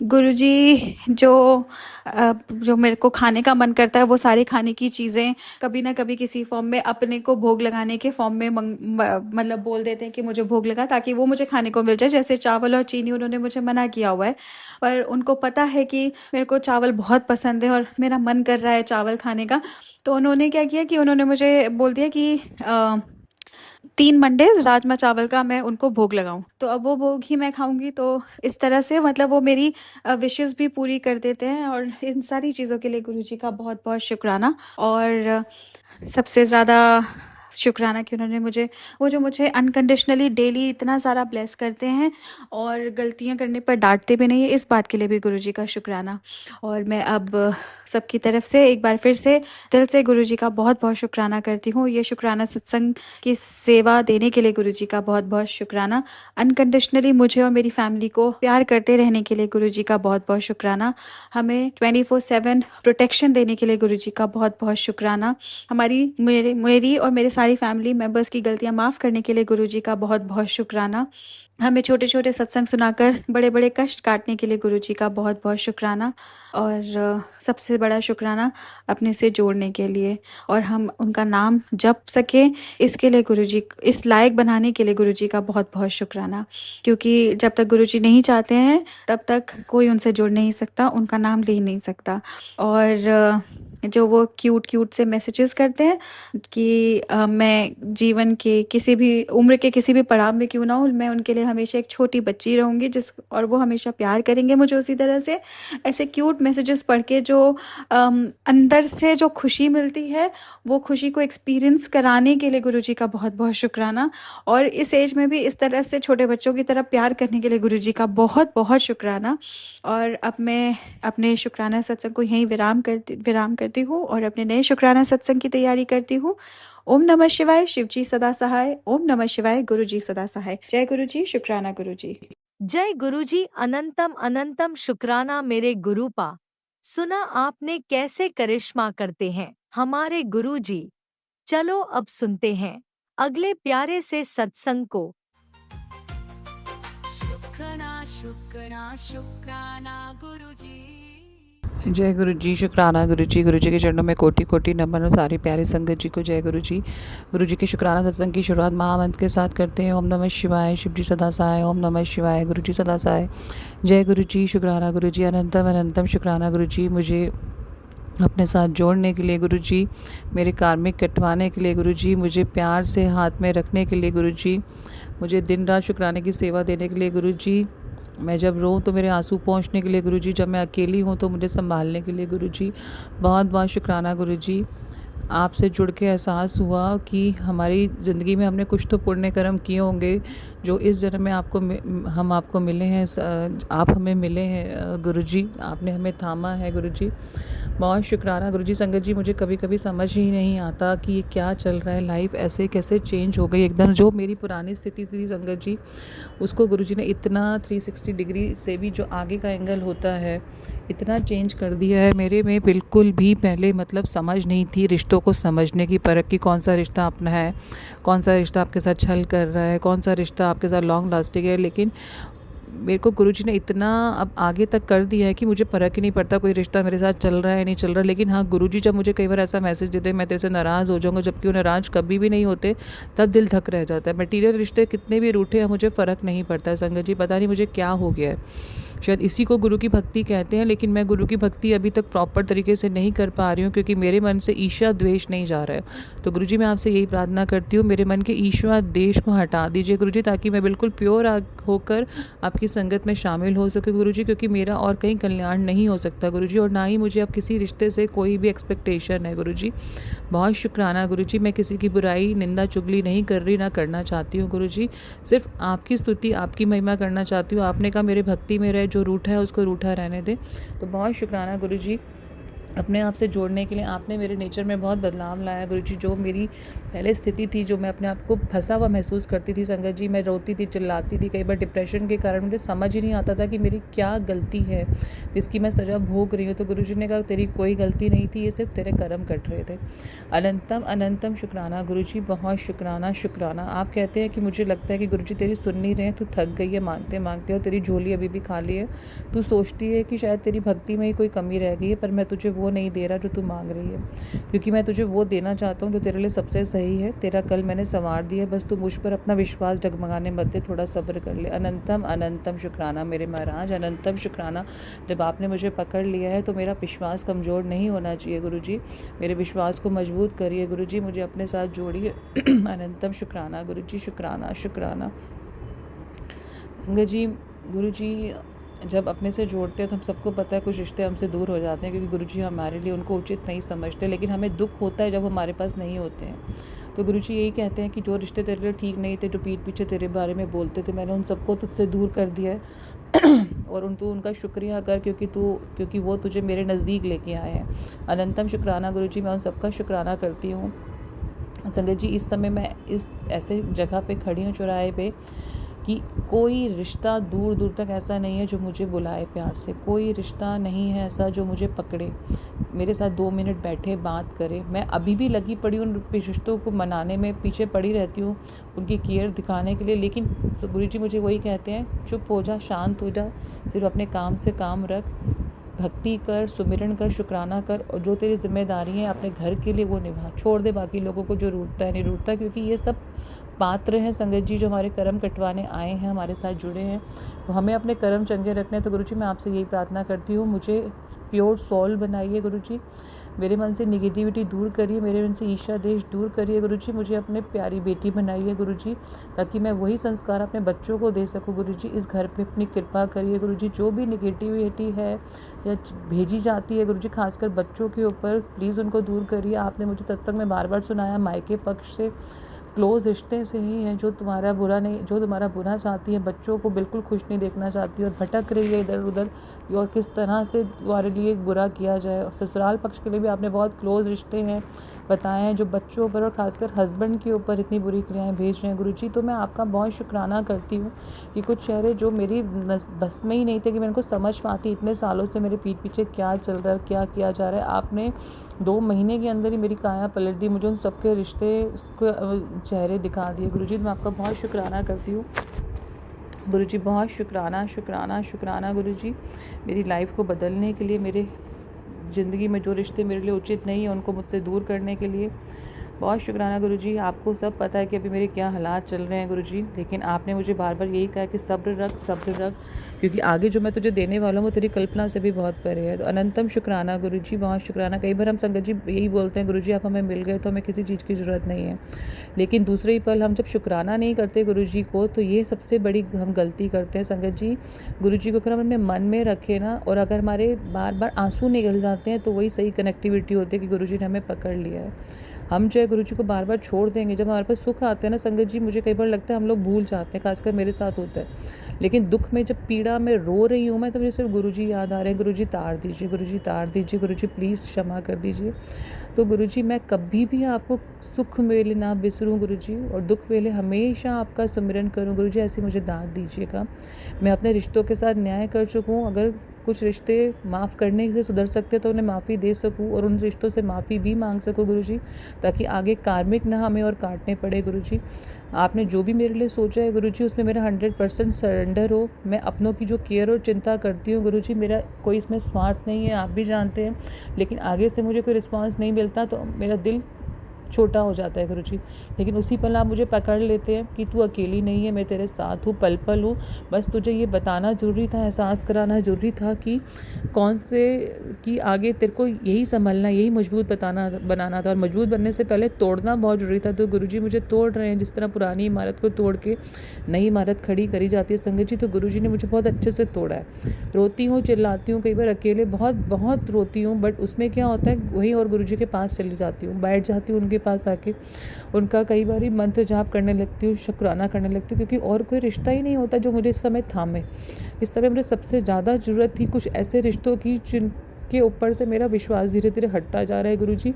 गुरुजी जो मेरे को खाने का मन करता है वो सारी खाने की चीज़ें कभी ना कभी किसी फॉर्म में अपने को भोग लगाने के फॉर्म में मतलब बोल देते हैं कि मुझे भोग लगा, ताकि वो मुझे खाने को मिल जाए। जैसे चावल और चीनी उन्होंने मुझे मना किया हुआ है, पर उनको पता है कि मेरे को चावल बहुत पसंद है और मेरा मन कर रहा है चावल खाने का। तो उन्होंने क्या किया कि उन्होंने मुझे बोल दिया कि 3 मंडेज़ राजमा चावल का मैं उनको भोग लगाऊँ। तो अब वो भोग ही मैं खाऊँगी। तो इस तरह से मतलब वो मेरी विशेज़ भी पूरी कर देते हैं, और इन सारी चीज़ों के लिए गुरुजी का बहुत-बहुत शुक्राना। और सबसे ज़्यादा शुक्राना कि उन्होंने मुझे अनकंडीशनली डेली इतना सारा ब्लेस करते हैं और गलतियाँ करने पर डाँटते भी नहीं है, इस बात के लिए भी गुरुजी का शुक्राना। और मैं अब सबकी तरफ से एक बार फिर से दिल से गुरुजी का बहुत-बहुत शुक्राना करती हूँ। ये शुक्राना सत्संग की सेवा देने के लिए गुरुजी का बहुत-बहुत शुक्राना। अनकंडीशनली मुझे और मेरी फैमिली को प्यार करते रहने के लिए गुरुजी का बहुत-बहुत शुक्राना। हमें 24/7 प्रोटेक्शन देने के लिए गुरुजी का बहुत-बहुत शुक्राना। मेरी और मेरे सारी फैमिली मेंबर्स की गलतियां माफ़ करने के लिए गुरुजी का बहुत-बहुत शुक्राना। हमें छोटे-छोटे सत्संग सुनाकर बड़े-बड़े कष्ट काटने के लिए गुरुजी का बहुत-बहुत शुक्राना। और सबसे बड़ा शुक्राना अपने से जोड़ने के लिए, और हम उनका नाम जप सकें इसके लिए गुरुजी इस लायक बनाने के लिए गुरुजी का बहुत-बहुत शुक्राना। क्योंकि जब तक गुरुजी नहीं चाहते हैं तब तक कोई उनसे जुड़ नहीं सकता, उनका नाम ले नहीं सकता। और जो वो क्यूट से मैसेजेस करते हैं कि मैं जीवन के किसी भी उम्र के किसी भी पड़ाव में क्यों ना हूँ, मैं उनके लिए हमेशा एक छोटी बच्ची रहूँगी और वो हमेशा प्यार करेंगे मुझे उसी तरह से। ऐसे क्यूट मैसेजेस पढ़ के जो अंदर से जो खुशी मिलती है, वो खुशी को एक्सपीरियंस कराने के लिए गुरुजी का बहुत-बहुत शुक्राना। और इस एज में भी इस तरह से छोटे बच्चों की तरह प्यार करने के लिए गुरुजी का बहुत-बहुत शुक्राना। और अब मैं अपने शुक्राना सत्संग को यहीं विराम करती हूँ और अपने नए शुक्राना सत्संग की तैयारी करती हूँ। ओम नमः शिवाय, शिवजी सदा सहाय। ओम नमः शिवाय, गुरुजी सदा सहाय। जय गुरुजी, शुक्राना गुरुजी। जय गुरुजी, अनंतम अनंतम शुक्राना मेरे गुरुपा। सुना आपने कैसे करिश्मा करते हैं हमारे गुरुजी। चलो अब सुनते हैं अगले प्यारे से सत्संग को। शुक्राना गुरुजी। जय गुरु जी, शुक्राना गुरु जी के चरणों में कोटि कोटि नमन। और सारी प्यारी संगत जी को जय गुरु जी के शुक्राना सत्संग की शुरुआत महामंत्र के साथ करते हैं। ओम नमः शिवाय, शिव जी सदा सहाय। ओम नमः शिवाय, गुरु जी सदा सहाय। जय गुरु जी, शुक्राना गुरु जी, अनंतम अनंतम शुक्राना गुरु जी, मुझे अपने साथ जोड़ने के लिए गुरु जी, मेरे कार्मिक कटवाने के लिए गुरु जी, मुझे प्यार से हाथ में रखने के लिए गुरु जी, मुझे दिन रात शुक्राने की सेवा देने के लिए गुरु जी, मैं जब रोऊँ तो मेरे आंसू पहुँचने के लिए गुरुजी, जब मैं अकेली हूँ तो मुझे संभालने के लिए गुरुजी, बहुत बहुत शुक्राना गुरुजी। आपसे जुड़ के एहसास हुआ कि हमारी ज़िंदगी में हमने कुछ तो पुण्य कर्म किए होंगे जो इस जन्म में हम आपको मिले हैं। आप हमें मिले हैं गुरुजी, आपने हमें थामा है गुरुजी, बहुत शुक्राना गुरुजी। संगत जी, मुझे कभी कभी समझ ही नहीं आता कि ये क्या चल रहा है, लाइफ ऐसे कैसे चेंज हो गई एकदम। जो मेरी पुरानी स्थिति थी संगत जी, उसको गुरुजी ने इतना 360 डिग्री से भी जो आगे का एंगल होता है इतना चेंज कर दिया है। मेरे में बिल्कुल भी पहले मतलब समझ नहीं थी रिश्तों को समझने की, परख की, कौन सा रिश्ता अपना है, कौन सा रिश्ता आपके साथ छल कर रहा है, कौन सा रिश्ता आपके साथ लॉन्ग लास्टिंग है। लेकिन मेरे को गुरुजी ने इतना अब आगे तक कर दिया है कि मुझे फर्क ही नहीं पड़ता कोई रिश्ता मेरे साथ चल रहा है नहीं चल रहा। लेकिन हाँ, गुरुजी जब मुझे कई बार ऐसा मैसेज देते हैं मैं तेरे से नाराज़ हो जाऊँगा, जबकि वो नाराज़ कभी भी नहीं होते, तब दिल थक रह जाता है। मटीरियल रिश्ते कितने भी रूठे हैं मुझे फ़र्क नहीं पड़ता है संगत जी, पता नहीं मुझे क्या हो गया है। शायद इसी को गुरु की भक्ति कहते हैं, लेकिन मैं गुरु की भक्ति अभी तक प्रॉपर तरीके से नहीं कर पा रही हूँ क्योंकि मेरे मन से ईर्ष्या द्वेष नहीं जा रहा है। तो गुरुजी, मैं आपसे यही प्रार्थना करती हूँ, मेरे मन के ईर्ष्या द्वेष को हटा दीजिए गुरुजी, ताकि मैं बिल्कुल प्योर होकर आपकी संगत में शामिल हो सके गुरुजी, क्योंकि मेरा और कहीं कल्याण नहीं हो सकता गुरुजी, और ना ही मुझे अब किसी रिश्ते से कोई भी एक्सपेक्टेशन है गुरुजी। बहुत शुक्राना गुरुजी, मैं किसी की बुराई निंदा चुगली नहीं कर रही, ना करना चाहती हूँ गुरुजी, सिर्फ आपकी स्तुति आपकी महिमा करना चाहती हूँ। आपने कहा मेरे भक्ति में रहे, जो रूठा है उसको रूठा रहने दे। तो बहुत शुक्राना गुरुजी, अपने आप से जोड़ने के लिए आपने मेरे नेचर में बहुत बदलाव लाया गुरुजी। जो मेरी पहले स्थिति थी, जो मैं अपने आप को फंसा हुआ महसूस करती थी संगत जी, मैं रोती थी, चिल्लाती थी, कई बार डिप्रेशन के कारण मुझे समझ ही नहीं आता था कि मेरी क्या गलती है जिसकी मैं सज़ा भोग रही हूँ। तो गुरुजी ने कहा तेरी कोई गलती नहीं थी, ये सिर्फ तेरे कर्म कट रहे थे। अनंतम अनंतम शुक्राना गुरुजी, बहुत शुक्राना शुक्राना। आप कहते हैं कि मुझे लगता है कि गुरुजी तेरी सुन नहीं रहे हैं, तू थक गई है मांगते मांगते और तेरी झोली अभी भी खाली है। तू सोचती है कि शायद तेरी भक्ति में ही कोई कमी रह गई है, पर मैं तुझे वो नहीं दे रहा जो तू मांग रही है, क्योंकि मैं तुझे वो देना चाहता हूँ जो तेरे लिए सबसे सही है। तेरा कल मैंने संवार दिया, बस तू मुझ पर अपना विश्वास डगमगाने मत दे, थोड़ा सब्र कर ले। अनंतम अनंतम शुक्राना मेरे महाराज, अनंतम शुक्राना। जब आपने मुझे पकड़ लिया है तो मेरा विश्वास कमज़ोर नहीं होना चाहिए गुरुजी, मेरे विश्वास को मजबूत करिए गुरुजी, मुझे अपने साथ जोड़िए। अनंतम शुक्राना गुरुजी, शुक्राना शुक्राना। गंगा जी, गुरुजी जब अपने से जोड़ते हैं तो हम सबको पता है कुछ रिश्ते हमसे दूर हो जाते हैं, क्योंकि गुरुजी हमारे लिए उनको उचित नहीं समझते, लेकिन हमें दुख होता है जब हमारे पास नहीं होते हैं। तो गुरुजी यही कहते हैं कि जो रिश्ते तेरे लिए ठीक नहीं थे, जो पीठ पीछे तेरे बारे में बोलते थे, मैंने उन सबको तुझसे दूर कर दिया है। और तू उनका शुक्रिया कर, क्योंकि वो तुझे मेरे नज़दीक लेके आए हैं। अनंतम शुक्राना गुरुजी, मैं उन सबका शुक्राना करती हूँ। संगत जी, इस समय मैं इस ऐसे जगह पे खड़ी हूँ चौराहे पे कि कोई रिश्ता दूर दूर तक ऐसा नहीं है जो मुझे बुलाए प्यार से, कोई रिश्ता नहीं है ऐसा जो मुझे पकड़े, मेरे साथ 2 मिनट बैठे बात करे। मैं अभी भी लगी पड़ी उन रिश्तों को मनाने में, पीछे पड़ी रहती हूँ उनकी केयर दिखाने के लिए, लेकिन गुरुजी मुझे वही कहते हैं, चुप हो जा, शांत हो जा, सिर्फ अपने काम से काम रख, भक्ति कर, सुमिरन कर, शुक्राना कर, और जो तेरी जिम्मेदारी है अपने घर के लिए वो निभा, छोड़ दे बाकी लोगों को जो रूठता है नहीं रूठता, क्योंकि ये सब पात्र हैं संगत जी जो हमारे कर्म कटवाने आए हैं, हमारे साथ जुड़े हैं। तो हमें अपने कर्म चंगे रखने हैं। तो गुरुजी मैं आपसे यही प्रार्थना करती हूँ, मुझे प्योर सोल बनाइए गुरुजी, मेरे मन से निगेटिविटी दूर करिए, मेरे मन से ईर्ष्या देश दूर करिए गुरुजी, मुझे अपने प्यारी बेटी बनाइए गुरुजी, ताकि मैं वही संस्कार अपने बच्चों को दे सकूं गुरुजी। इस घर पे अपनी कृपा करिए गुरुजी, जो भी निगेटिविटी है या भेजी जाती है गुरुजी खासकर बच्चों के ऊपर, प्लीज़ उनको दूर करिए। आपने मुझे सत्संग में बार बार सुनाया, मायके पक्ष से क्लोज रिश्ते से ही हैं जो तुम्हारा बुरा चाहती है, बच्चों को बिल्कुल खुश नहीं देखना चाहती और भटक रही है इधर उधर, और किस तरह से तुम्हारे लिए बुरा किया जाए। और ससुराल पक्ष के लिए भी आपने बहुत क्लोज रिश्ते हैं बताए हैं जो बच्चों पर और ख़ासकर हस्बैंड के ऊपर इतनी बुरी क्रियाएं भेज रहे हैं गुरुजी। तो मैं आपका बहुत शुक्राना करती हूँ कि कुछ चेहरे जो मेरी बस में ही नहीं थे कि मैं इनको समझ पाती, इतने सालों से मेरे पीठ पीछे क्या चल रहा है, क्या किया जा रहा है, आपने 2 महीने के अंदर ही मेरी काया पलट दी, मुझे उन सबके रिश्ते चेहरे दिखा दिए गुरुजी। मैं आपका बहुत शुक्राना करती हूँ गुरुजी, बहुत शुक्राना शुक्राना शुक्राना गुरुजी, मेरी लाइफ को बदलने के लिए, मेरे ज़िंदगी में जो रिश्ते मेरे लिए उचित नहीं है उनको मुझसे दूर करने के लिए बहुत शुक्राना गुरुजी। आपको सब पता है कि अभी मेरे क्या हालात चल रहे हैं गुरुजी, लेकिन आपने मुझे बार बार यही कहा कि सब्र रख, क्योंकि आगे जो मैं तुझे देने वाला हूँ वो तेरी कल्पना से भी बहुत परे है। तो अनंतम शुक्राना गुरुजी, बहुत शुक्राना। कई बार हम संगत जी यही बोलते हैं, गुरुजी आप हमें मिल गए तो हमें किसी चीज़ की ज़रूरत नहीं है, लेकिन दूसरे ही पल हम जब शुक्राना नहीं करते गुरुजी को, तो ये सबसे बड़ी हम गलती करते हैं संगत जी। गुरुजी को अगर हम अपने मन में रखें ना, और अगर हमारे बार बार आंसू निकल जाते हैं, तो वही सही कनेक्टिविटी होती है कि गुरुजी ने हमें पकड़ लिया है। हम जो है गुरुजी को बार बार छोड़ देंगे, जब हमारे पास सुख आते हैं ना संगत जी, मुझे कई बार लगता है हम लोग भूल जाते हैं, खासकर मेरे साथ होता है, लेकिन दुख में जब पीड़ा में रो रही हूँ मैं, तो मुझे सिर्फ गुरुजी याद आ रहे हैं, गुरुजी तार दीजिए, गुरुजी तार दीजिए, गुरुजी प्लीज़ क्षमा कर दीजिए। तो गुरुजी मैं कभी भी आपको सुख वेले ना बिसरूं गुरुजी, और दुख वेले हमेशा आपका सुमिरन करूं गुरुजी, ऐसी मुझे दाद दीजिएगा। मैं अपने रिश्तों के साथ न्याय कर चुकूँ, अगर कुछ रिश्ते माफ़ करने से सुधर सकते तो उन्हें माफ़ी दे सकूं, और उन रिश्तों से माफ़ी भी मांग सकूं गुरुजी, ताकि आगे कार्मिक ना हमें और काटने पड़े गुरुजी। आपने जो भी मेरे लिए सोचा है गुरुजी, उसमें मेरा 100% सरेंडर हो। मैं अपनों की जो केयर और चिंता करती हूँ गुरुजी, मेरा कोई इसमें स्वार्थ नहीं है, आप भी जानते हैं, लेकिन आगे से मुझे कोई रिस्पांस नहीं मिलता तो मेरा दिल छोटा हो जाता है गुरुजी, लेकिन उसी पल आप मुझे पकड़ लेते हैं कि तू अकेली नहीं है, मैं तेरे साथ हूँ, पल पल हूँ। बस तुझे ये बताना ज़रूरी था, एहसास कराना ज़रूरी था कि कि आगे तेरे को यही संभलना, यही मजबूत बनाना था, और मजबूत बनने से पहले तोड़ना बहुत ज़रूरी था। तो गुरुजी मुझे तोड़ रहे हैं, जिस तरह पुरानी इमारत को तोड़ के नई इमारत खड़ी करी जाती है संगत जी, तो गुरुजी ने मुझे बहुत अच्छे से तोड़ा है। रोती हूँ, चिल्लाती हूँ, कई बार अकेले बहुत रोती हूँ, बट उसमें क्या होता है वहीं और गुरुजी के पास चली जाती हूँ, बैठ जाती हूँ उनके पास आके, उनका कई बार मंत्र जाप करने लगती हूँ, शुक्राना करने लगती हूँ, क्योंकि और कोई रिश्ता ही नहीं होता जो मुझे इस समय थामे। इस समय मुझे सबसे ज़्यादा ज़रूरत थी कुछ ऐसे रिश्तों की के ऊपर से मेरा विश्वास धीरे धीरे हटता जा रहा है गुरुजी।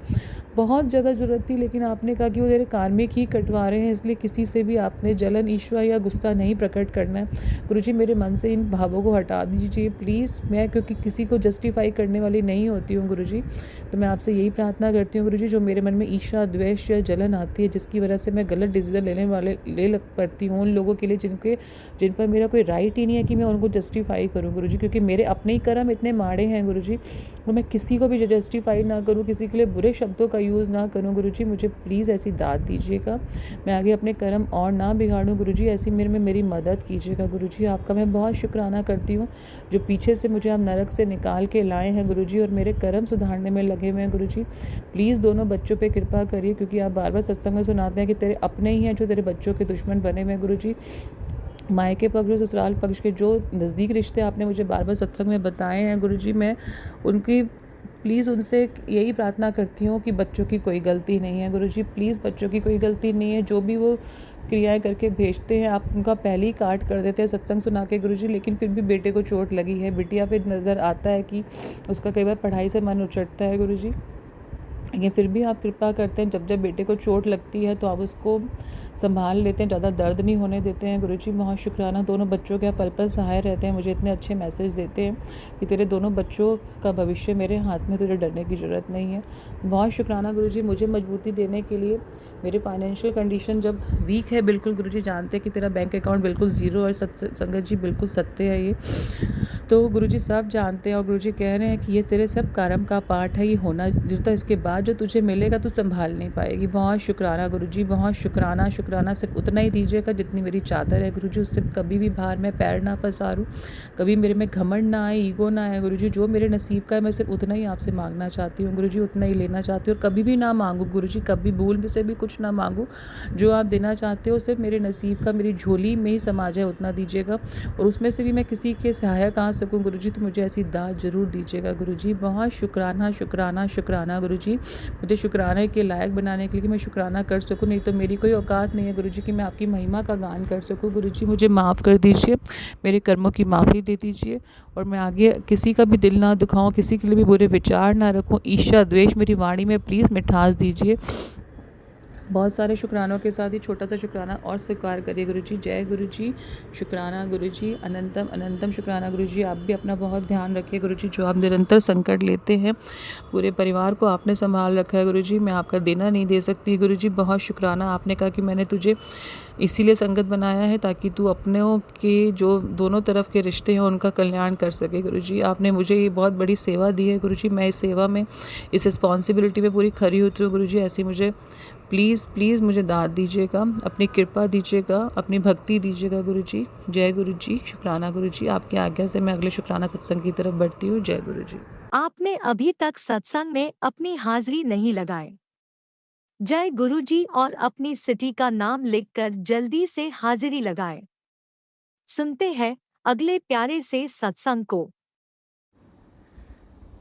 बहुत ज़्यादा ज़रूरत थी, लेकिन आपने कहा कि वो तेरे कार्मिक ही कटवा रहे हैं, इसलिए किसी से भी आपने जलन, ईर्ष्या या गुस्सा नहीं प्रकट करना है। गुरुजी मेरे मन से इन भावों को हटा दीजिए प्लीज़। मैं क्योंकि किसी को जस्टिफाई करने वाली नहीं होती हूँ गुरुजी, तो मैं आपसे यही प्रार्थना करती हूँ गुरुजी, जो मेरे मन में ईर्ष्या, द्वेष या जलन आती है, जिसकी वजह से मैं गलत डिसीजन ले लग पड़ती हूँ उन लोगों के लिए जिन पर मेरा कोई राइट ही नहीं है कि मैं उनको जस्टिफाई करूँ गुरुजी, क्योंकि मेरे अपने ही कर्म इतने माड़े हैं गुरुजी, और मैं किसी को भी जस्टिफाई ना करूँ, किसी के लिए बुरे शब्दों का यूज़ ना करूँ गुरुजी। मुझे प्लीज़ ऐसी दाद दीजिएगा, मैं आगे अपने कर्म और ना बिगाड़ूँ गुरुजी, ऐसी मेरी मदद कीजिएगा गुरुजी। आपका मैं बहुत शुक्राना करती हूँ जो पीछे से मुझे आप नरक से निकाल के लाए हैं गुरुजी, और मेरे कर्म सुधारने में लगे हुए हैं गुरुजी। प्लीज़ दोनों बच्चों पे कृपा करिए, क्योंकि आप बार बार सत्संग में सुनाते हैं कि तेरे अपने ही हैं जो तेरे बच्चों के दुश्मन बने हुए हैं गुरुजी। मायके पक्ष और ससुराल पक्ष के जो नज़दीक रिश्ते आपने मुझे बार बार सत्संग में बताए हैं गुरुजी, मैं उनकी प्लीज़ उनसे यही प्रार्थना करती हूँ कि बच्चों की कोई गलती नहीं है गुरुजी, प्लीज़ बच्चों की कोई गलती नहीं है। जो भी वो क्रियाएं करके भेजते हैं, आप उनका पहले ही काट कर देते हैं सत्संग सुना के गुरुजी, लेकिन फिर भी बेटे को चोट लगी है, बिटिया पे नज़र आता है कि उसका कई बार पढ़ाई से मन उचटता है गुरुजी, लेकिन फिर भी आप कृपा करते हैं, जब बेटे को चोट लगती है तो आप उसको संभाल लेते हैं, ज़्यादा दर्द नहीं होने देते हैं गुरुजी। बहुत शुक्राना, दोनों बच्चों के आप पल पल सहाय रहते हैं, मुझे इतने अच्छे मैसेज देते हैं कि तेरे दोनों बच्चों का भविष्य मेरे हाथ में, तुझे डरने की ज़रूरत नहीं है। बहुत शुक्राना गुरुजी मुझे मजबूती देने के लिए। मेरी फाइनेंशियल कंडीशन जब वीक है, बिल्कुल गुरुजी जानते हैं कि तेरा बैंक अकाउंट बिल्कुल ज़ीरो और संगत जी बिल्कुल सत्य है ये, तो गुरुजी सब जानते हैं, और गुरुजी कह रहे हैं कि ये तेरे सब कर्म का पार्ट है, ये होना जरूरत है, इसके बाद जो तुझे मिलेगा तू संभाल नहीं पाएगी। बहुत शुक्राना गुरुजी, बहुत शुक्राना। शुक्राना सिर्फ उतना ही दीजिएगा जितनी मेरी चादर है गुरुजी, उससे कभी भी बाहर मैं पैर ना पसारूँ, कभी मेरे में घमंड ना आए, ईगो ना आए गुरुजी। जो मेरे नसीब का है मैं सिर्फ उतना ही आपसे मांगना चाहती हूँ गुरुजी, उतना ही लेना चाहती हूँ, और कभी भी ना मांगू गुरुजी, कभी भूल से भी कुछ ना मांगू। जो आप देना चाहते हो सिर्फ मेरे नसीब का, मेरी झोली में ही समा जाए उतना दीजिएगा, और उसमें से भी मैं किसी के सहायक आ सकूं गुरुजी, तो मुझे ऐसी दाद जरूर दीजिएगा गुरुजी। बहुत शुक्राना शुक्राना शुक्राना गुरुजी, मुझे शुक्राने के लायक बनाने के लिए कि मैं शुक्राना कर सकूं, नहीं तो मेरी कोई औकात नहीं है गुरुजी कि मैं आपकी महिमा का गान कर सकूं गुरुजी। मुझे माफ़ कर दीजिए, मेरे कर्मों की माफ़ी दे दीजिए, और मैं आगे किसी का भी दिल ना दुखाऊं, किसी के लिए भी बुरे विचार ना रखूं, ईर्ष्या द्वेष मेरी वाणी में प्लीज़ मिठास दीजिए। बहुत सारे शुक्रानों के साथ ही छोटा सा शुक्राना और स्वीकार करिए गुरुजी। जय गुरुजी, शुक्राना गुरुजी, अनंतम अनंतम शुक्राना गुरुजी। आप भी अपना बहुत ध्यान रखिए गुरुजी, जो आप निरंतर संकट लेते हैं, पूरे परिवार को आपने संभाल रखा है गुरुजी, मैं आपका देना नहीं दे सकती गुरुजी। बहुत शुक्राना, आपने कहा कि मैंने तुझे इसीलिए संगत बनाया है ताकि तू अपनों के जो दोनों तरफ के रिश्ते हैं उनका कल्याण कर सके गुरुजी। आपने मुझे ये बहुत बड़ी सेवा दी है गुरुजी, मैं इस सेवा में, इस रिस्पॉन्सिबिलिटी में पूरी खरी उतरूँ गुरुजी। ऐसी मुझे प्लीज़ मुझे दाद दीजिएगा, अपनी कृपा दीजिएगा, अपनी भक्ति दीजिएगा गुरुजी। जय गुरुजी, शुक्राना गुरुजी। आपकी आज्ञा से मैं अगले शुक्राना सत्संग की तरफ बढ़ती हूँ। जय गुरुजी। आपने अभी तक सत्संग में अपनी हाजिरी नहीं लगाए। जय गुरुजी और अपनी सिटी का नाम लिखकर जल्दी से हाजिरी लगाएं। सुनते हैं अगले प्यारे से सत्संग को।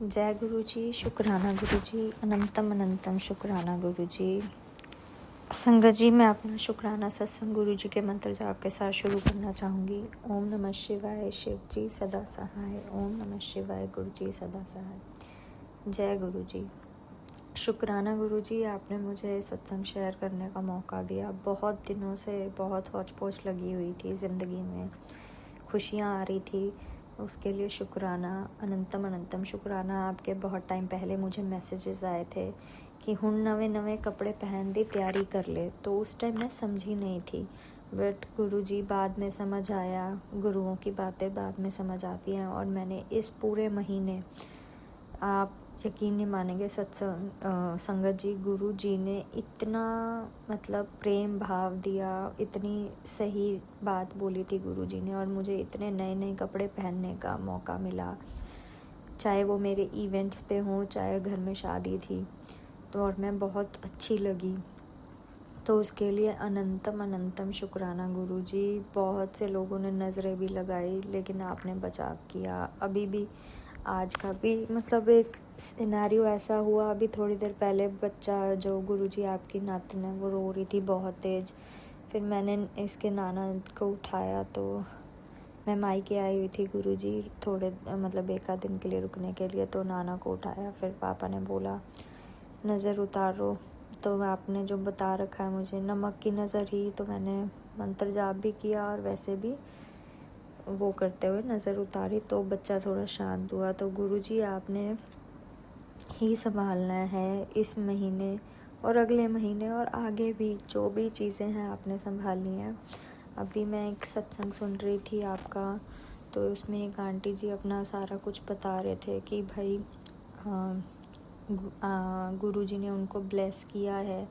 जय गुरुजी, शुक्राना गुरुजी, अनंतम अनंतम शुक्राना गुरुजी। संगत जी, मैं अपना शुक्राना सत्संग गुरुजी के मंत्र जाप के साथ शुरू करना चाहूँगी। ओम नमः शिवाय, शिव जी सदा सहाय। ओम नमः शिवाय, गुरु जी सदा सहाय। जय गुरुजी, शुक्राना गुरुजी, आपने मुझे सत्संग शेयर करने का मौका दिया। बहुत दिनों से बहुत हौच-पौच लगी हुई थी ज़िंदगी में, खुशियाँ आ रही थी, उसके लिए शुक्राना, अनंतम अनंतम शुक्राना। आपके बहुत टाइम पहले मुझे मैसेजेस आए थे कि हुण नवे नवे कपड़े पहन दी, तैयारी कर ले, तो उस टाइम मैं समझी नहीं थी, बट गुरुजी बाद में समझ आया, गुरुओं की बातें बाद में समझ आती हैं। और मैंने इस पूरे महीने, आप यकीन नहीं मानेंगे संगत जी, गुरु जी ने इतना मतलब प्रेम भाव दिया, इतनी सही बात बोली थी गुरु जी ने, और मुझे इतने नए नए कपड़े पहनने का मौका मिला, चाहे वो मेरे इवेंट्स पे हों, चाहे घर में शादी थी, तो और मैं बहुत अच्छी लगी, तो उसके लिए अनंतम अनंतम शुक्राना गुरुजी। बहुत से लोगों ने नज़रें भी लगाई, लेकिन आपने बचाव किया। अभी भी आज का भी मतलब एक सिनेरियो ऐसा हुआ, अभी थोड़ी देर पहले बच्चा जो गुरुजी आपकी नातिन है वो रो रही थी बहुत तेज़, फिर मैंने इसके नाना को उठाया, तो मैं मायके आई हुई थी गुरुजी, थोड़े मतलब एक आध दिन के लिए रुकने के लिए। तो नाना को उठाया, फिर पापा ने बोला नज़र उतारो। तो आपने जो बता रखा है मुझे, नमक की नज़र ही, तो मैंने मंत्र जाप भी किया और वैसे भी वो करते हुए नज़र उतारी, तो बच्चा थोड़ा शांत हुआ। तो गुरुजी आपने ही संभालना है इस महीने और अगले महीने और आगे भी, जो भी चीज़ें हैं आपने संभालनी है। अभी मैं एक सत्संग सुन रही थी आपका, तो उसमें एक आंटी जी अपना सारा कुछ बता रहे थे कि भाई गुरुजी ने उनको ब्लेस किया है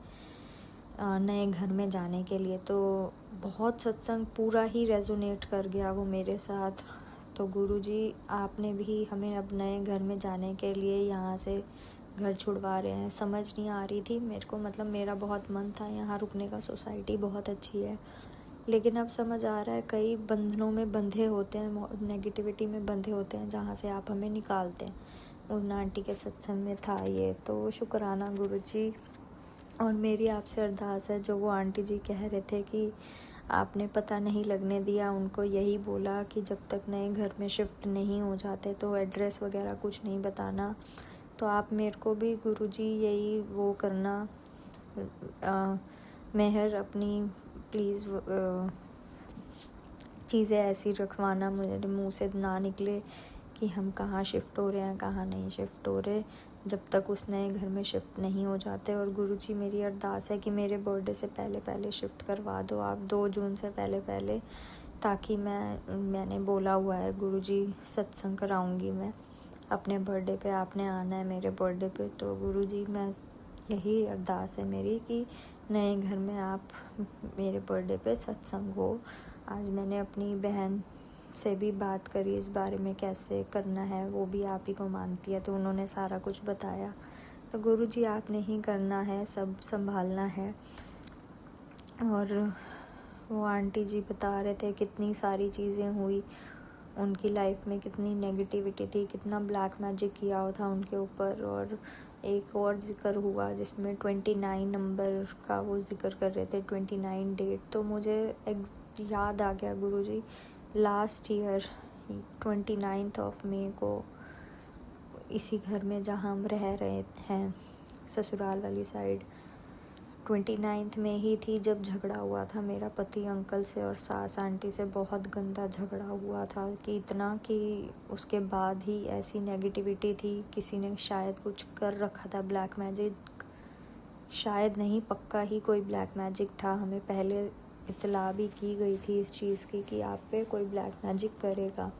नए घर में जाने के लिए। तो बहुत सत्संग पूरा ही रेजोनेट कर गया वो मेरे साथ। तो गुरुजी आपने भी हमें अब नए घर में जाने के लिए यहाँ से घर छुड़वा रहे हैं। समझ नहीं आ रही थी मेरे को, मतलब मेरा बहुत मन था यहाँ रुकने का, सोसाइटी बहुत अच्छी है, लेकिन अब समझ आ रहा है कई बंधनों में बंधे होते हैं, नेगेटिविटी में बंधे होते हैं, जहाँ से आप हमें निकालते हैं। उन आंटी के सत्संग में था ये। तो शुक्राना गुरुजी। और मेरी आपसे अरदास है, जो वो आंटी जी कह रहे थे कि आपने पता नहीं लगने दिया, उनको यही बोला कि जब तक नए घर में शिफ्ट नहीं हो जाते तो एड्रेस वगैरह कुछ नहीं बताना। तो आप मेरे को भी गुरुजी यही वो करना, मेहर अपनी प्लीज़ चीज़ें ऐसी रखवाना, मेरे मुंह से ना निकले कि हम कहाँ शिफ्ट हो रहे हैं, कहाँ नहीं शिफ्ट हो रहे, जब तक उस नए घर में शिफ्ट नहीं हो जाते। और गुरुजी मेरी अरदास है कि मेरे बर्थडे से पहले पहले शिफ्ट करवा दो आप, 2 जून से पहले पहले, ताकि मैंने बोला हुआ है गुरुजी सत्संग कराऊंगी मैं अपने बर्थडे पे, आपने आना है मेरे बर्थडे पे। तो गुरुजी मैं यही अरदास है मेरी कि नए घर में आप मेरे बर्थडे पे सत्संग हो। आज मैंने अपनी बहन से भी बात करी इस बारे में कैसे करना है, वो भी आप ही को मानती है, तो उन्होंने सारा कुछ बताया। तो गुरुजी आपने ही करना है, सब संभालना है। और वो आंटी जी बता रहे थे कितनी सारी चीज़ें हुई उनकी लाइफ में, कितनी नेगेटिविटी थी, कितना ब्लैक मैजिक किया हुआ था उनके ऊपर। और एक और जिक्र हुआ जिसमें 29 नंबर का वो जिक्र कर रहे थे, 29 डेट। तो मुझे याद आ गया गुरुजी, लास्ट ईयर 29 ऑफ मई को इसी घर में जहाँ हम रह रहे हैं ससुराल वाली साइड, 29 में ही थी जब झगड़ा हुआ था मेरा पति अंकल से और सास आंटी से। बहुत गंदा झगड़ा हुआ था कि इतना कि उसके बाद ही ऐसी नेगेटिविटी थी, किसी ने शायद कुछ कर रखा था ब्लैक मैजिक, शायद नहीं पक्का ही कोई ब्लैक मैजिक था। हमें पहले इतला भी की गई थी इस चीज़ की कि आप पे कोई ब्लैक मैजिक करेगा।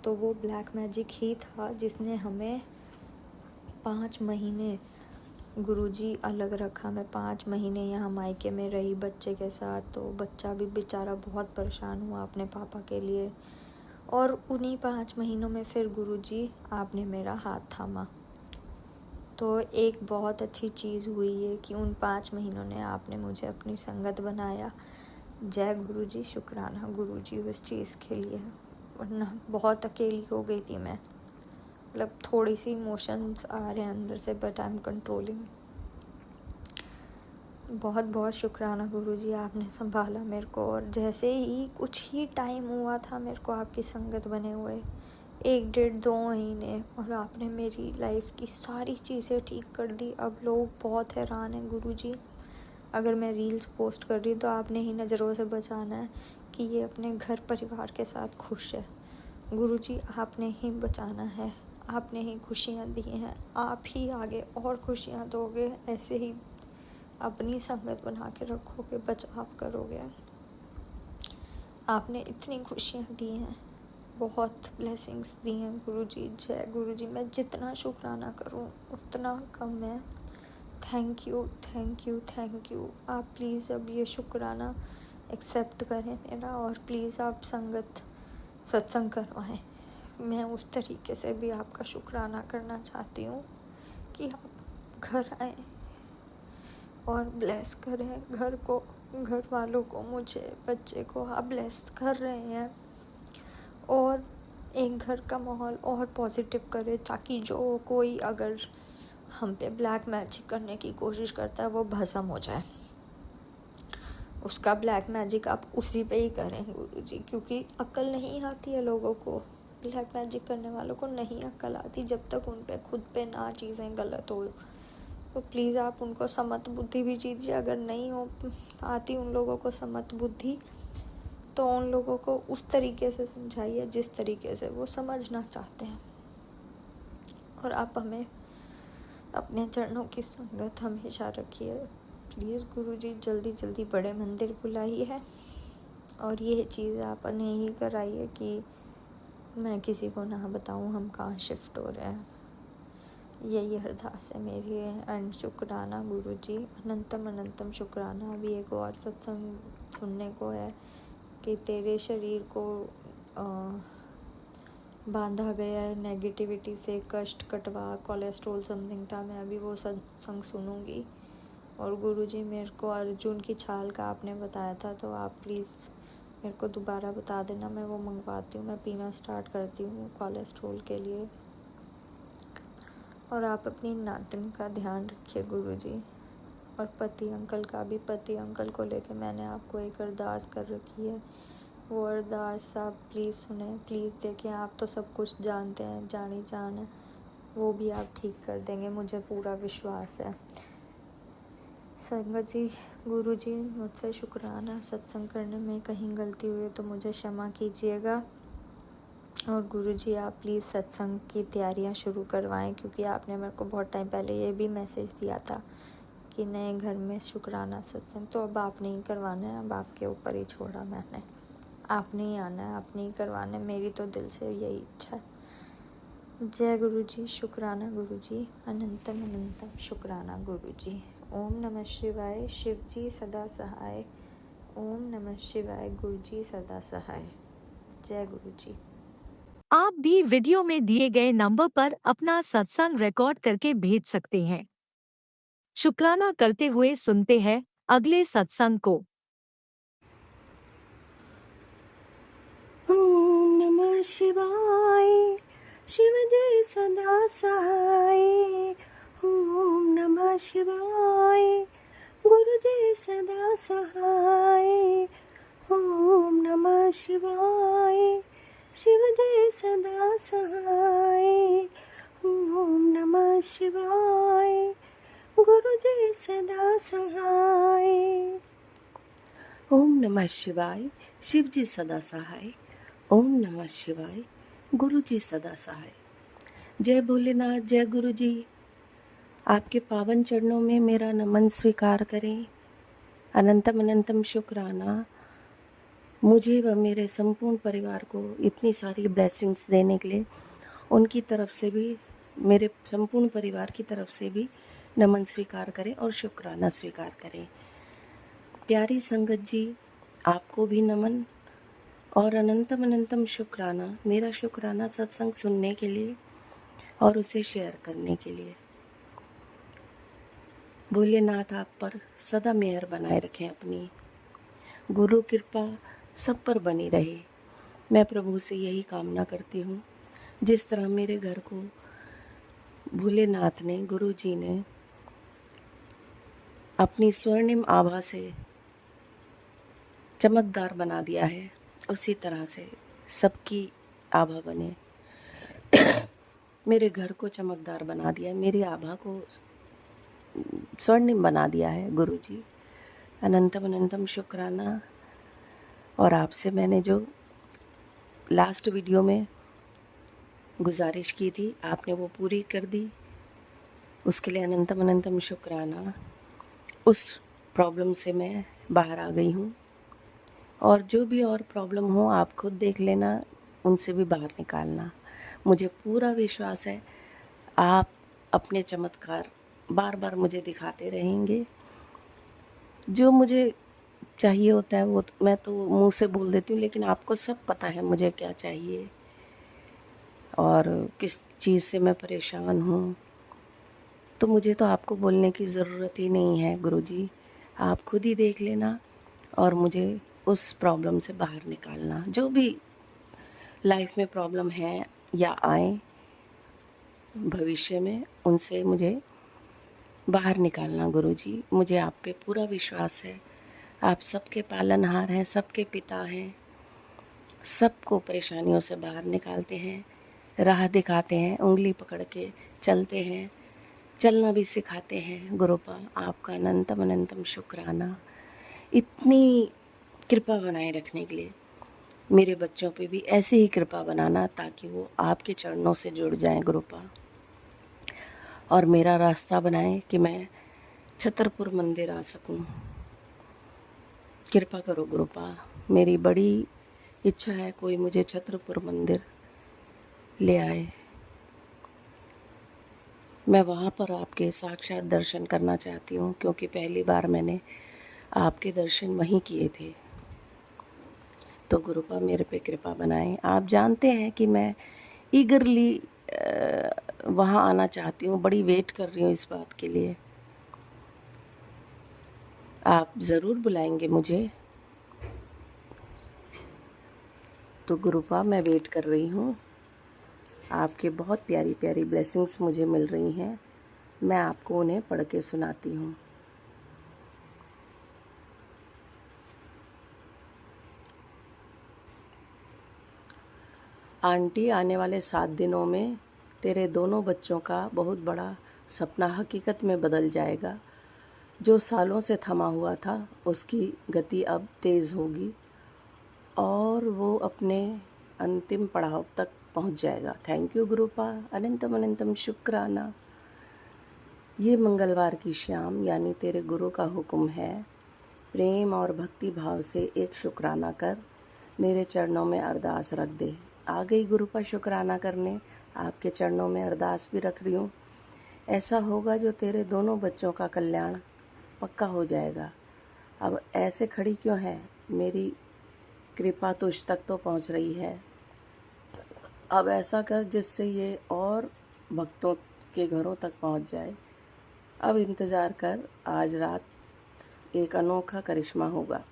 तो वो ब्लैक मैजिक ही था जिसने हमें 5 महीने गुरुजी अलग रखा। मैं 5 महीने यहाँ मायके में रही बच्चे के साथ। तो बच्चा भी बेचारा बहुत परेशान हुआ अपने पापा के लिए। और उन्हीं 5 महीनों में फिर गुरुजी आपने मेरा हाथ थामा। तो एक बहुत अच्छी चीज़ हुई है कि उन 5 महीनों ने आपने मुझे अपनी संगत बनाया। जय गुरुजी, शुक्राना गुरुजी उस चीज़ के लिए, वरना बहुत अकेली हो गई थी मैं। मतलब थोड़ी सी इमोशंस आ रहे हैं अंदर से, बट आई एम कंट्रोलिंग। बहुत बहुत शुक्राना गुरुजी, आपने संभाला मेरे को। और जैसे ही कुछ ही टाइम हुआ था मेरे को आपकी संगत बने हुए, 1 डेढ़ 2 महीने, और आपने मेरी लाइफ की सारी चीज़ें ठीक कर दी। अब लोग बहुत हैरान हैं गुरुजी, अगर मैं रील्स पोस्ट कर रही हूँ तो आपने ही नज़रों से बचाना है कि ये अपने घर परिवार के साथ खुश है। गुरुजी आपने ही बचाना है, आपने ही खुशियाँ दी हैं, आप ही आगे और खुशियाँ दोगे। ऐसे ही अपनी संगत बना के रखोगे, बचाव करोगे। आपने इतनी खुशियाँ दी हैं, बहुत ब्लेसिंग्स दी हैं गुरुजी। जय गुरुजी, मैं जितना शुक्राना करूँ उतना कम है। Thank you thank you thank you. आप प्लीज़ अब ये शुक्राना एक्सेप्ट करें मेरा, और प्लीज़ आप संगत सत्संग करवाएं। मैं उस तरीके से भी आपका शुक्राना करना चाहती हूँ कि आप घर आएँ और ब्लेस करें घर को, घर वालों को, मुझे, बच्चे को आप ब्लेस कर रहे हैं। और एक घर का माहौल और पॉजिटिव करें, ताकि जो कोई अगर हम पे ब्लैक मैजिक करने की कोशिश करता है वो भस्म हो जाए। उसका ब्लैक मैजिक आप उसी पे ही करें गुरुजी, क्योंकि अक्ल नहीं आती है लोगों को। ब्लैक मैजिक करने वालों को नहीं अक्ल आती जब तक उन पे खुद पे ना चीज़ें गलत हो। तो प्लीज़ आप उनको समत बुद्धि भी दीजिए। अगर नहीं हो आती उन लोगों को समत बुद्धि, तो उन लोगों को उस तरीके से समझाइए जिस तरीके से वो समझना चाहते हैं। और आप हमें अपने चरणों की संगत हमेशा रखिए प्लीज़ गुरुजी। जल्दी जल्दी बड़े मंदिर बुलाइए है और ये चीज़ आपने ही कराइए कि मैं किसी को ना बताऊं हम कहाँ शिफ्ट हो रहे हैं। यही अरदास है मेरी एंड शुक्राना गुरुजी, अनंतम अनंतम शुक्राना। अभी एक और सत्संग सुनने को है कि तेरे शरीर को बांधा गया है नेगेटिविटी से, कष्ट कटवा, कोलेस्ट्रॉल समथिंग था। मैं अभी वो सत्संग सुनूंगी। और गुरुजी मेरे को अर्जुन की छाल का आपने बताया था, तो आप प्लीज़ मेरे को दोबारा बता देना, मैं वो मंगवाती हूँ। मैं पीना स्टार्ट करती हूँ कोलेस्ट्रॉल के लिए। और आप अपनी नातिन का ध्यान रखिए गुरुजी। और पति अंकल का भी, पति अंकल को लेके मैंने आपको एक अरदास कर रखी है, वो अरदास आप प्लीज़ सुने, प्लीज़ देखें। आप तो सब कुछ जानते हैं, जानी जान है, वो भी आप ठीक कर देंगे, मुझे पूरा विश्वास है। संगत जी, गुरु जी, मुझसे शुक्राना। सत्संग करने में कहीं गलती हुई तो मुझे क्षमा कीजिएगा। और गुरुजी आप प्लीज़ सत्संग की तैयारियां शुरू करवाएं, क्योंकि आपने मेरे को बहुत टाइम पहले ये भी मैसेज दिया था कि नए घर में शुक्राना सत्संग, तो अब आपने ही करवाना है। अब आपके ऊपर ही छोड़ा मैंने, आपने ही आना है, आपने ही करवाना है। मेरी तो दिल से यही इच्छा है। जय गुरुजी, शुक्राना गुरुजी, अनंतम अनंतम शुक्राना गुरुजी। ओम नमः शिवाय, शिव जी सदा सहाय। ओम नमः शिवाय, गुरुजी सदा सहाय। जय गुरुजी। आप भी वीडियो में दिए गए नंबर पर अपना सत्संग रिकॉर्ड करके भेज सकते हैं। शुक्राना करते हुए सुनते हैं अगले सत्संग को। ओम नमः शिवाय, शिव जी सदा सहाय। ओम नमः शिवाय, गुरु जी सदा सहाय। ओम नमः शिवाय, शिव जी सदा सहाय। ओम नमः शिवाय, गुरु जी सदा सहाय। ओम नमः शिवाय, शिव जी सदा सहाय। ओम नमः शिवाय, गुरु जी सदा सहाय। जय भोलेनाथ, जय गुरु जी। आपके पावन चरणों में मेरा नमन स्वीकार करें। अनंतम अनंतम शुक्राना मुझे व मेरे संपूर्ण परिवार को इतनी सारी ब्लेसिंग्स देने के लिए। उनकी तरफ से भी, मेरे संपूर्ण परिवार की तरफ से भी नमन स्वीकार करें और शुक्राना स्वीकार करें। प्यारी संगत जी, आपको भी नमन और अनंतम अनंतम शुक्राना। मेरा शुक्राना सत्संग सुनने के लिए और उसे शेयर करने के लिए। भोलेनाथ आप पर सदा मेहर बनाए रखें अपनी। गुरु कृपा सब पर बनी रहे, मैं प्रभु से यही कामना करती हूँ। जिस तरह मेरे घर को भोलेनाथ ने, गुरु जी ने अपनी स्वर्णिम आभा से चमकदार बना दिया है, उसी तरह से सबकी आभा बने। मेरे घर को चमकदार बना दिया, मेरी आभा को स्वर्णिम बना दिया है गुरु जी। अनंतम अनंतम शुक्राना। और आपसे मैंने जो लास्ट वीडियो में गुजारिश की थी, आपने वो पूरी कर दी, उसके लिए अनंतम अनंतम शुक्राना। उस प्रॉब्लम से मैं बाहर आ गई हूँ, और जो भी और प्रॉब्लम हो आप खुद देख लेना, उनसे भी बाहर निकालना। मुझे पूरा विश्वास है आप अपने चमत्कार बार बार मुझे दिखाते रहेंगे। जो मुझे चाहिए होता है वो मैं तो मुंह से बोल देती हूँ, लेकिन आपको सब पता है मुझे क्या चाहिए और किस चीज़ से मैं परेशान हूँ। तो मुझे तो आपको बोलने की ज़रूरत ही नहीं है गुरुजी, आप खुद ही देख लेना और मुझे उस प्रॉब्लम से बाहर निकालना। जो भी लाइफ में प्रॉब्लम है या आए भविष्य में, उनसे मुझे बाहर निकालना गुरुजी। मुझे आप पे पूरा विश्वास है, आप सबके पालनहार हैं, सबके पिता हैं, सबको परेशानियों से बाहर निकालते हैं, राह दिखाते हैं, उंगली पकड़ के चलते हैं, चलना भी सिखाते हैं। गुरुपा आपका अनंतम अनंतम शुक्राना इतनी कृपा बनाए रखने के लिए। मेरे बच्चों पे भी ऐसे ही कृपा बनाना ताकि वो आपके चरणों से जुड़ जाएं गुरुपा, और मेरा रास्ता बनाएं कि मैं छतरपुर मंदिर आ सकूं। कृपा करो गुरुपा, मेरी बड़ी इच्छा है कोई मुझे छतरपुर मंदिर ले आए। मैं वहाँ पर आपके साक्षात दर्शन करना चाहती हूँ, क्योंकि पहली बार मैंने आपके दर्शन वहीं किए थे। तो गुरुपा मेरे पे कृपा बनाएं। आप जानते हैं कि मैं ईगरली वहाँ आना चाहती हूँ, बड़ी वेट कर रही हूँ इस बात के लिए। आप ज़रूर बुलाएंगे मुझे। तो गुरुपा मैं वेट कर रही हूँ। आपके बहुत प्यारी प्यारी ब्लेसिंग्स मुझे मिल रही हैं, मैं आपको उन्हें पढ़ के सुनाती हूँ। आंटी, आने वाले 7 दिनों में तेरे दोनों बच्चों का बहुत बड़ा सपना हकीकत में बदल जाएगा। जो सालों से थमा हुआ था उसकी गति अब तेज़ होगी और वो अपने अंतिम पड़ाव तक पहुंच जाएगा। थैंक यू गुरुपा, अनंतम अनंतम शुक्राना। ये मंगलवार की शाम यानी तेरे गुरु का हुक्म है, प्रेम और भक्ति भाव से एक शुक्राना कर, मेरे चरणों में अरदास रख दे। आ गई गुरुपा शुक्राना करने, आपके चरणों में अरदास भी रख रही हूँ। ऐसा होगा जो तेरे दोनों बच्चों का कल्याण पक्का हो जाएगा। अब ऐसे खड़ी क्यों है? मेरी कृपा तुझ तक तो पहुँच रही है। अब ऐसा कर जिससे ये और भक्तों के घरों तक पहुँच जाए। अब इंतज़ार कर, आज रात एक अनोखा करिश्मा होगा।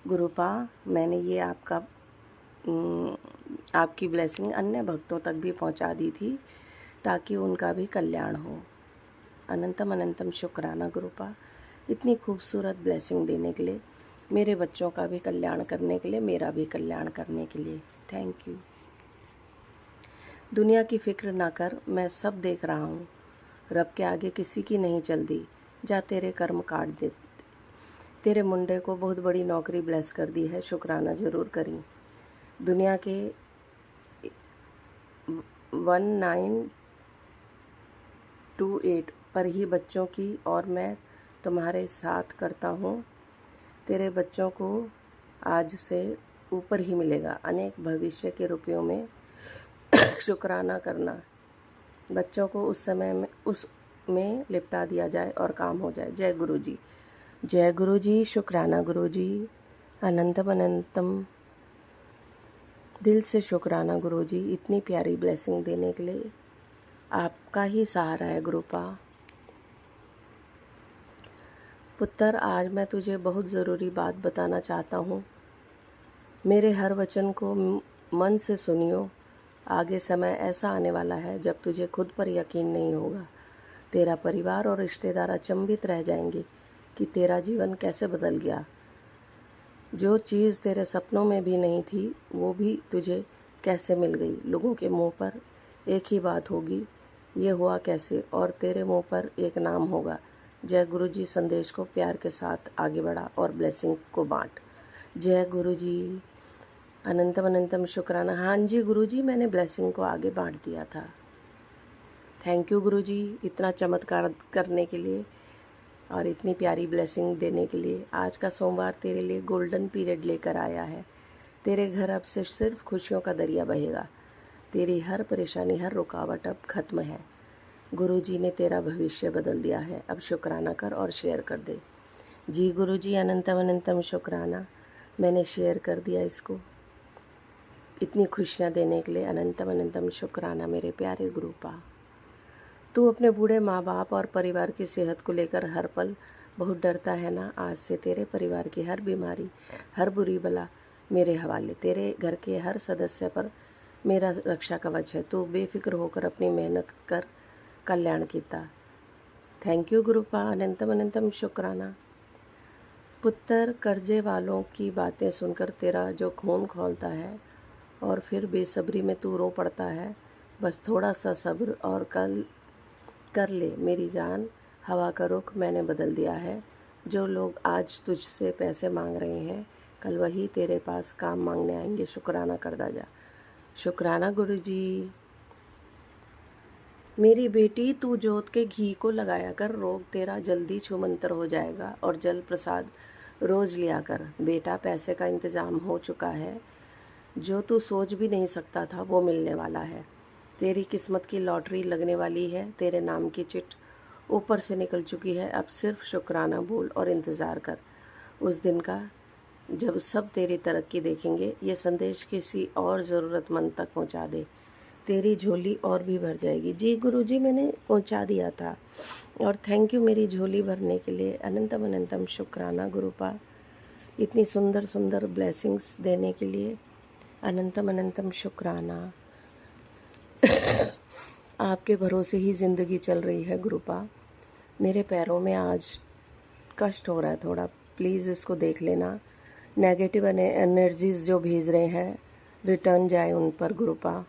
गुरुपा, मैंने ये आपकी ब्लेसिंग अन्य भक्तों तक भी पहुंचा दी थी ताकि उनका भी कल्याण हो। अनंतम अनंतम शुक्राना गुरुपा, इतनी खूबसूरत ब्लेसिंग देने के लिए, मेरे बच्चों का भी कल्याण करने के लिए, मेरा भी कल्याण करने के लिए। Thank you. दुनिया की फिक्र ना कर, मैं सब देख रहा हूँ। रब के आगे किसी की नहीं चलती। जा तेरे कर्म काट दे। तेरे मुंडे को बहुत बड़ी नौकरी ब्लेस कर दी है, शुक्राना ज़रूर करी। दुनिया के 1928 पर ही बच्चों की और मैं तुम्हारे साथ करता हूँ। तेरे बच्चों को आज से ऊपर ही मिलेगा, अनेक भविष्य के रुपयों में शुक्राना करना। बच्चों को उस समय में उसमें लिपटा दिया जाए और काम हो जाए। जय गुरु जी, जय गुरु जी, शुक्राना गुरु जी, अनंतम अनंतम दिल से शुक्राना गुरु जी, इतनी प्यारी ब्लेसिंग देने के लिए। आपका ही सहारा है गुरुपा। पुत्र, आज मैं तुझे बहुत ज़रूरी बात बताना चाहता हूँ। मेरे हर वचन को मन से सुनियो। आगे समय ऐसा आने वाला है जब तुझे खुद पर यकीन नहीं होगा। तेरा परिवार और रिश्तेदार अचंभित रह जाएंगे कि तेरा जीवन कैसे बदल गया। जो चीज़ तेरे सपनों में भी नहीं थी वो भी तुझे कैसे मिल गई। लोगों के मुंह पर एक ही बात होगी, ये हुआ कैसे, और तेरे मुंह पर एक नाम होगा। जय गुरु जी, संदेश को प्यार के साथ आगे बढ़ा और ब्लेसिंग को बांट। जय गुरु जी, अनंतम अनंतम शुक्राना। हाँ जी गुरु जी, मैंने ब्लेसिंग को आगे बांट दिया था। थैंक यू गुरु जी, इतना चमत्कार करने के लिए और इतनी प्यारी ब्लेसिंग देने के लिए। आज का सोमवार तेरे लिए गोल्डन पीरियड लेकर आया है। तेरे घर अब से सिर्फ खुशियों का दरिया बहेगा। तेरी हर परेशानी, हर रुकावट अब खत्म है। गुरु जी ने तेरा भविष्य बदल दिया है। अब शुक्राना कर और शेयर कर दे। जी गुरु जी, अनंतम अनंतम शुक्राना, मैंने शेयर कर दिया इसको। इतनी खुशियाँ देने के लिए अनंतम अनंतम शुक्राना मेरे प्यारे गुरुपा। तू अपने बूढ़े माँ बाप और परिवार की सेहत को लेकर हर पल बहुत डरता है ना। आज से तेरे परिवार की हर बीमारी, हर बुरी बला मेरे हवाले। तेरे घर के हर सदस्य पर मेरा रक्षा कवच है। तू बेफिक्र होकर अपनी मेहनत कर कल्याण कीता। थैंक यू गुरुपा, अनंतम अनंतम शुक्राना। पुत्र कर्जे वालों की बातें सुनकर तेरा जो खून खौलता है और फिर बेसब्री में तू रो पड़ता है, बस थोड़ा सा सब्र और कल कर ले मेरी जान, हवा का रुख मैंने बदल दिया है। जो लोग आज तुझसे पैसे मांग रहे हैं, कल वही तेरे पास काम मांगने आएंगे, शुक्राना करता जा। शुक्राना गुरुजी। मेरी बेटी, तू जोत के घी को लगाया कर, रोग तेरा जल्दी छूमंतर हो जाएगा। और जल प्रसाद रोज लिया कर। बेटा, पैसे का इंतज़ाम हो चुका है, जो तू सोच भी नहीं सकता था वो मिलने वाला है। तेरी किस्मत की लॉटरी लगने वाली है, तेरे नाम की चिट ऊपर से निकल चुकी है। अब सिर्फ शुक्राना बोल और इंतज़ार कर उस दिन का जब सब तेरी तरक्की देखेंगे। ये संदेश किसी और ज़रूरतमंद तक पहुंचा दे, तेरी झोली और भी भर जाएगी। जी गुरुजी, मैंने पहुंचा दिया था और थैंक यू मेरी झोली भरने के लिए। अनंतम अनंतम शुक्राना गुरुपा, इतनी सुंदर सुंदर ब्लेसिंग्स देने के लिए अनंतम अनंतम शुक्राना। आपके भरोसे ही ज़िंदगी चल रही है गुरुपा। मेरे पैरों में आज कष्ट हो रहा है थोड़ा, प्लीज़ इसको देख लेना। नेगेटिव एनर्जीज़ जो भेज रहे हैं, रिटर्न जाए उन पर गुरुपा,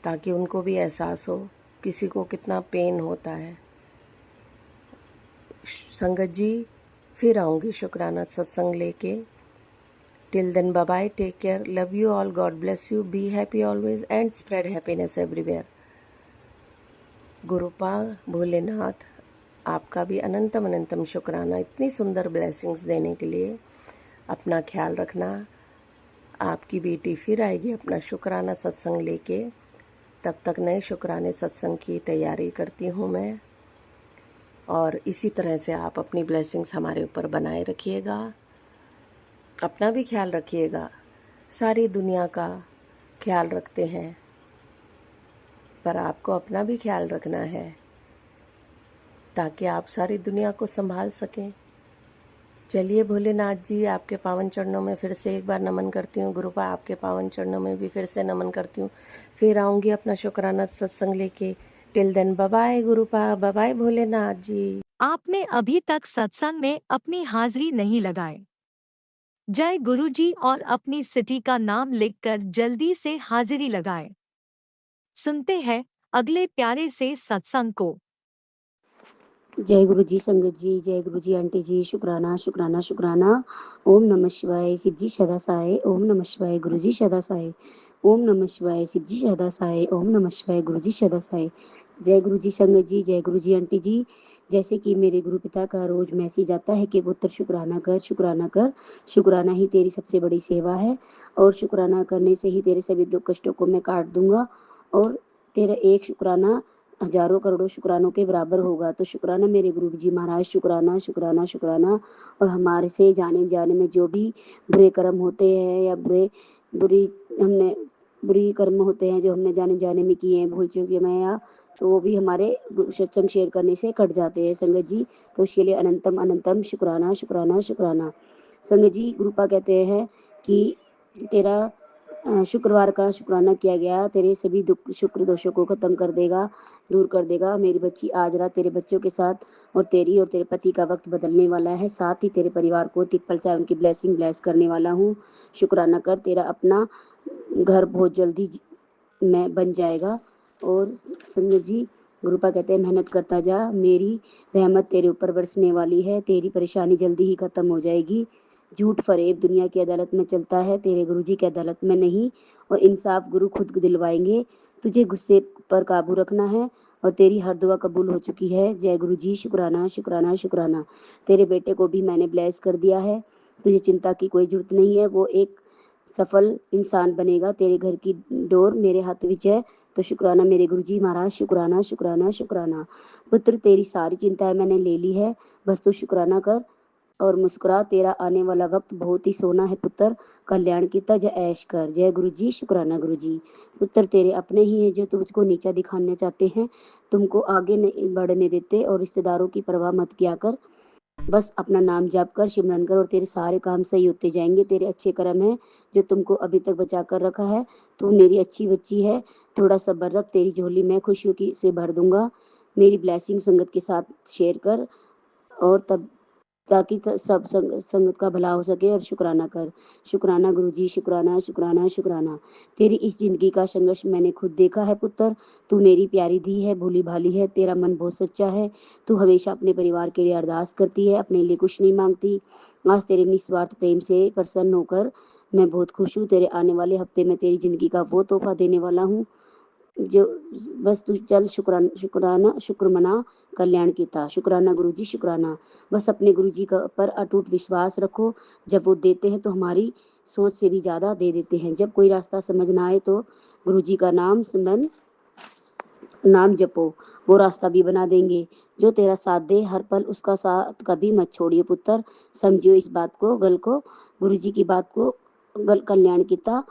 ताकि उनको भी एहसास हो किसी को कितना पेन होता है। संगत जी, फिर आऊँगी शुक्राना सत्संग लेके। Till then bye bye, take care, love you all, God bless you, be happy always and spread happiness everywhere. गुरुपा भोलेनाथ, आपका भी अनंतम अनंतम शुक्राना इतनी सुंदर ब्लेसिंग्स देने के लिए। अपना ख्याल रखना। आपकी बेटी फिर आएगी अपना शुक्राना सत्संग लेके। तब तक नए शुक्राने सत्संग की तैयारी करती हूँ मैं, और इसी तरह से आप अपनी ब्लेसिंग्स हमारे ऊपर बनाए रखिएगा। अपना भी ख्याल रखिएगा। सारी दुनिया का ख्याल रखते हैं, पर आपको अपना भी ख्याल रखना है ताकि आप सारी दुनिया को संभाल सकें। चलिए भोलेनाथ जी, आपके पावन चरणों में फिर से एक बार नमन करती हूँ। गुरुपा, आपके पावन चरणों में भी फिर से नमन करती हूँ। फिर आऊँगी अपना शुक्राना सत्संग लेके। Till then bye bye गुरुपा, bye bye Bholenath ji. आपने अभी तक सत्संग में अपनी हाजिरी नहीं लगाए। जय गुरुजी और अपनी सिटी का नाम लिखकर जल्दी से हाजिरी लगाए। सुनते हैं अगले प्यारे से सत्संग को। जय गुरु जी संगत जी, जय गुरु जी आंटी जी, शुक्राना शुक्राना शुक्राना। ओम नमः शिवाय, शिव जी सदा साय। ओम नमः शिवाय, गुरु जी सदा साय। ओम नमः शिवाय, शिव जी सदा साय। ओम नमः शिवाय, गुरु जी सदा साय। जय गुरु जी संगत जी, जय गुरु जी आंटी जी। जैसे कि मेरे गुरु पिता का रोज मैसेज आता है कि पुत्र शुक्राना कर, शुक्राना कर। शुक्राना ही तेरी सबसे बड़ी सेवा है, और शुक्राना करने से ही तेरे सभी दुख कष्टों को मैं काट दूंगा, और तेरा एक शुक्राना हजारों करोड़ों शुक्रानों के बराबर होगा। तो शुक्राना मेरे गुरु जी महाराज, शुक्राना शुक्राना शुक्राना। और हमारे से जाने जाने में जो भी बुरे कर्म होते हैं या बुरी कर्म होते हैं जो हमने जाने जाने में किए हैं, भूल चुके में, या तो वो भी हमारे सत्संग शेयर करने से कट जाते हैं संगत जी। तो उसके लिए अनंतम अनंतम शुक्राना शुक्राना शुक्राना। संगत जी, गुरुपा कहते हैं कि तेरा शुक्रवार का शुक्राना किया गया तेरे सभी दुख शुक्र दोषों को खत्म कर देगा, दूर कर देगा। मेरी बच्ची, आज रात तेरे बच्चों के साथ और तेरी और तेरे पति का वक्त बदलने वाला है। साथ ही तेरे परिवार को तिप्पल से उनकी ब्लेसिंग ब्लेस करने वाला हूँ। शुक्राना कर, तेरा अपना घर बहुत जल्दी में बन जाएगा। और संगत जी, गुरुपा कहते हैं मेहनत करता जा, मेरी रहमत तेरे ऊपर बरसने वाली है, तेरी परेशानी जल्दी ही खत्म हो जाएगी। झूठ फरेब दुनिया की अदालत में चलता है, तेरे गुरुजी की अदालत में नहीं, और इंसाफ गुरु खुद दिलवाएंगे। तुझे गुस्से पर काबू रखना है, और तेरी हर दुआ कबूल हो चुकी है। जय गुरु जी, शुक्राना शुक्राना शुक्राना। तेरे बेटे को भी मैंने ब्लेस कर दिया है, तुझे चिंता की कोई जरूरत नहीं है। वो एक सफल इंसान बनेगा। तेरे घर की डोर मेरे हाथ विच है। तो शुक्राना मेरे गुरु जी महाराज, शुक्राना शुक्राना शुक्राना। पुत्र, तेरी सारी चिंताएं मैंने ले ली है, बस तू शुक्राना कर और मुस्कुरा। तेरा आने वाला वक्त बहुत ही सोना है पुत्र, कल्याण की तज ऐश कर। जय गुरु जी, शुक्राना गुरु जी। पुत्र, तेरे अपने ही हैं जो तुझको नीचा दिखाना चाहते हैं, तुमको आगे नहीं बढ़ने देते, और रिश्तेदारों की परवाह मत किया कर। बस अपना नाम जाप कर, सिमरन कर, और तेरे सारे काम सही होते जाएंगे। तेरे अच्छे कर्म है जो तुमको अभी तक बचा कर रखा है। तू मेरी अच्छी बच्ची है, थोड़ा सब्र रख, तेरी झोली मैं खुशियों की से भर दूंगा। मेरी ब्लेसिंग संगत के साथ शेयर कर, और तब ताकि सब संगत का भला हो सके। और शुक्राना कर। शुक्राना गुरुजी, शुक्राना शुक्राना शुक्राना। तेरी इस जिंदगी का संघर्ष मैंने खुद देखा है पुत्र। तू मेरी प्यारी धी है, भोली भाली है, तेरा मन बहुत सच्चा है। तू हमेशा अपने परिवार के लिए अरदास करती है, अपने लिए कुछ नहीं मांगती। आज तेरे निस्वार्थ प्रेम से प्रसन्न होकर मैं बहुत खुश हूँ। तेरे आने वाले हफ्ते में तेरी जिंदगी का वो तोहफा देने वाला हूँ जो बस तू चल शुक्राना शुक्राना शुक्र मना कल्याण की था। शुक्राना गुरुजी, शुक्राना। बस अपने गुरुजी का पर अटूट विश्वास रखो। जब वो देते हैं तो हमारी सोच से भी ज्यादा दे देते हैं। जब कोई रास्ता समझ ना आए तो गुरुजी का नाम सिमरन, नाम जपो, वो रास्ता भी बना देंगे। जो तेरा साथ दे हर पल उसका साथ कभी मत छोड़िए पुत्र। समझियो इस बात को, गल को, गुरुजी की बात को, गल कल्याण किता।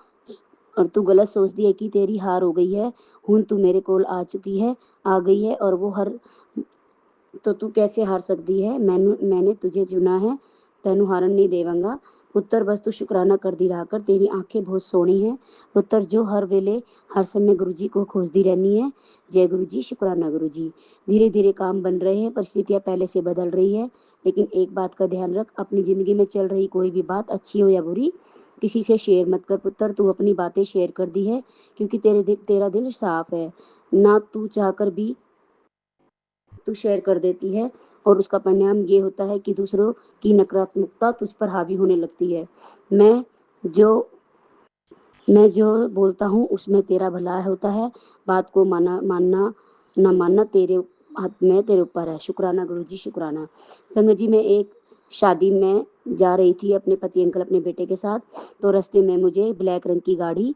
और तू गलत सोचती है कि तेरी हार हो गई है। हुन तू मेरे कोल आ चुकी है, आ गई है, और वो हर तो तू कैसे हार सकती है। मैंने तुझे चुना है, तेनू हारन नहीं देवांगा पुत्र। बस तू शुक्राना कर दी रहा कर। तेरी आंखें बहुत सोहनी है पुत्र, जो हर वेले हर समय गुरुजी को खोजती रहनी है। जय गुरुजी, शुक्राना गुरुजी। धीरे धीरे काम बन रहे हैं, परिस्थितियां पहले से बदल रही है, लेकिन एक बात का ध्यान रख, अपनी जिंदगी में चल रही कोई भी बात अच्छी हो या बुरी, किसी से शेयर मत कर पुत्र। तू अपनी बातें शेयर कर दी है क्योंकि तेरा दिल साफ है। ना तू चाहकर भी तू शेयर कर देती है, और उसका परिणाम ये होता है कि दूसरों की नकारात्मकता तुझ पर हावी होने लगती है। मैं जो मैं जो बोलता हूँ उसमें तेरा भला होता है। बात को मानना ना मानना तेरे हाथ में, तेरे ऊपर है। शुक्राना गुरुजी, शुक्राना। संगत जी, मैं एक शादी में जा रही थी अपने पति अंकल अपने बेटे के साथ। तो रास्ते में मुझे ब्लैक रंग की गाड़ी,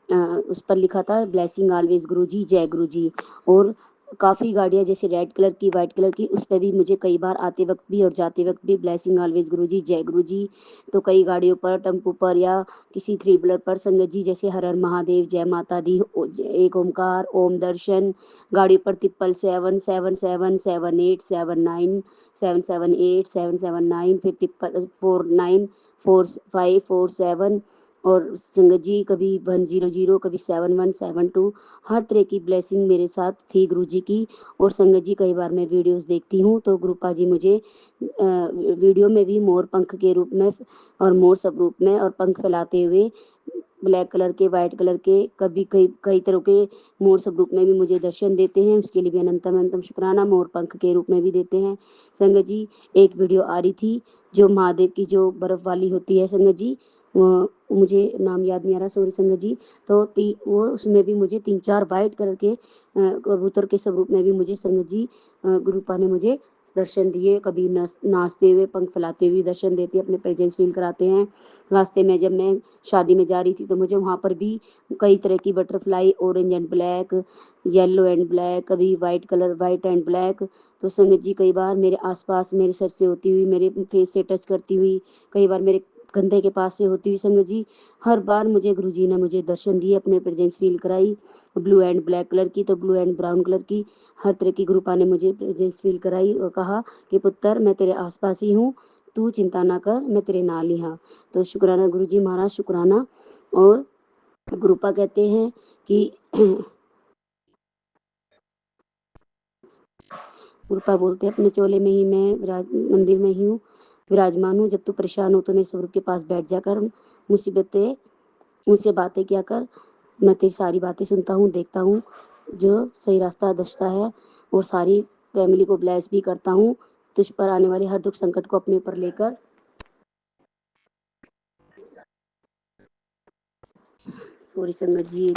उस पर लिखा था ब्लेसिंग ऑलवेज गुरुजी, जय गुरुजी। और काफ़ी गाड़ियाँ जैसे रेड कलर की, वाइट कलर की, उस पर भी मुझे कई बार आते वक्त भी और जाते वक्त भी ब्लेसिंग ऑलवेज गुरुजी, जय गुरुजी। तो कई गाड़ियों पर, टेम्पो पर या किसी थ्री व्हीलर पर संगत जी जैसे हर हर महादेव, जय माता दी, एक ओमकार, ओम दर्शन। गाड़ियों पर 7777777879, 778 779, फिर 494547। और संगत जी कभी 100, कभी 7172, हर तरह की ब्लेसिंग मेरे साथ थी गुरुजी की। और संगत जी कई बार मैं वीडियोस देखती हूँ तो गुरुपा जी मुझे वीडियो में भी मोर पंख के रूप में और मोर स्वरूप में और पंख फैलाते हुए ब्लैक कलर के, वाइट कलर के, कभी कई कई तरह के मोर स्वरूप में भी मुझे दर्शन देते हैं। उसके लिए भी अनंतम अनंतम शुक्राना। मोर पंख के रूप में भी देते हैं। संगत जी एक वीडियो आ रही थी जो महादेव की जो बर्फ वाली होती है संगत जी, मुझे नाम याद नहीं आ रहा, सॉरी संगत जी। तो वो उसमें भी मुझे 3-4 वाइट कलर के कबूतर के स्वरूप में भी मुझे संगत जी गुरुपा ने मुझे दर्शन दिए। कभी नाचते हुए, पंख फैलाते हुए दर्शन देते, अपने प्रेजेंस फील कराते हैं। रास्ते में जब मैं शादी में जा रही थी तो मुझे वहाँ पर भी कई तरह की butterfly, orange and black, yellow and black, कभी white colour, white and black. तो संगत जी कई बार मेरे आसपास मेरे सर से होती हुई, मेरे फेस से टच करती हुई, कई बार मेरे कंधे के पास से होती हुई संगत जी, हर बार मुझे गुरुजी ने मुझे दर्शन दिए, अपने प्रेजेंस फील कराई। ब्लू एंड ब्लैक कलर की तो ब्लू एंड ब्राउन कलर की, हर तरह की गुरुपा ने मुझे प्रेजेंस फील कराई और कहा कि पुत्र मैं तेरे आसपास ही हूँ, तू चिंता ना कर, मैं तेरे नाल ही हाँ। तो शुक्राना गुरुजी महाराज, शुक्राना। और गुरुपा कहते हैं कि गुरुपा बोलते हैं अपने चोले में ही मैं मंदिर में ही हूँ, विराजमान हूँ। जब तू परेशान हो तो मेरे स्वरूप के पास बैठ जाकर मुसीबतें मुझसे बातें किया कर। मैं तेरी सारी बातें सुनता हूँ, देखता हूँ, जो सही रास्ता दसता है, और सारी फैमिली को ब्लेस भी करता हूँ। तुझ पर आने वाले हर दुख संकट को अपने ऊपर लेकर। सॉरी संगत जी।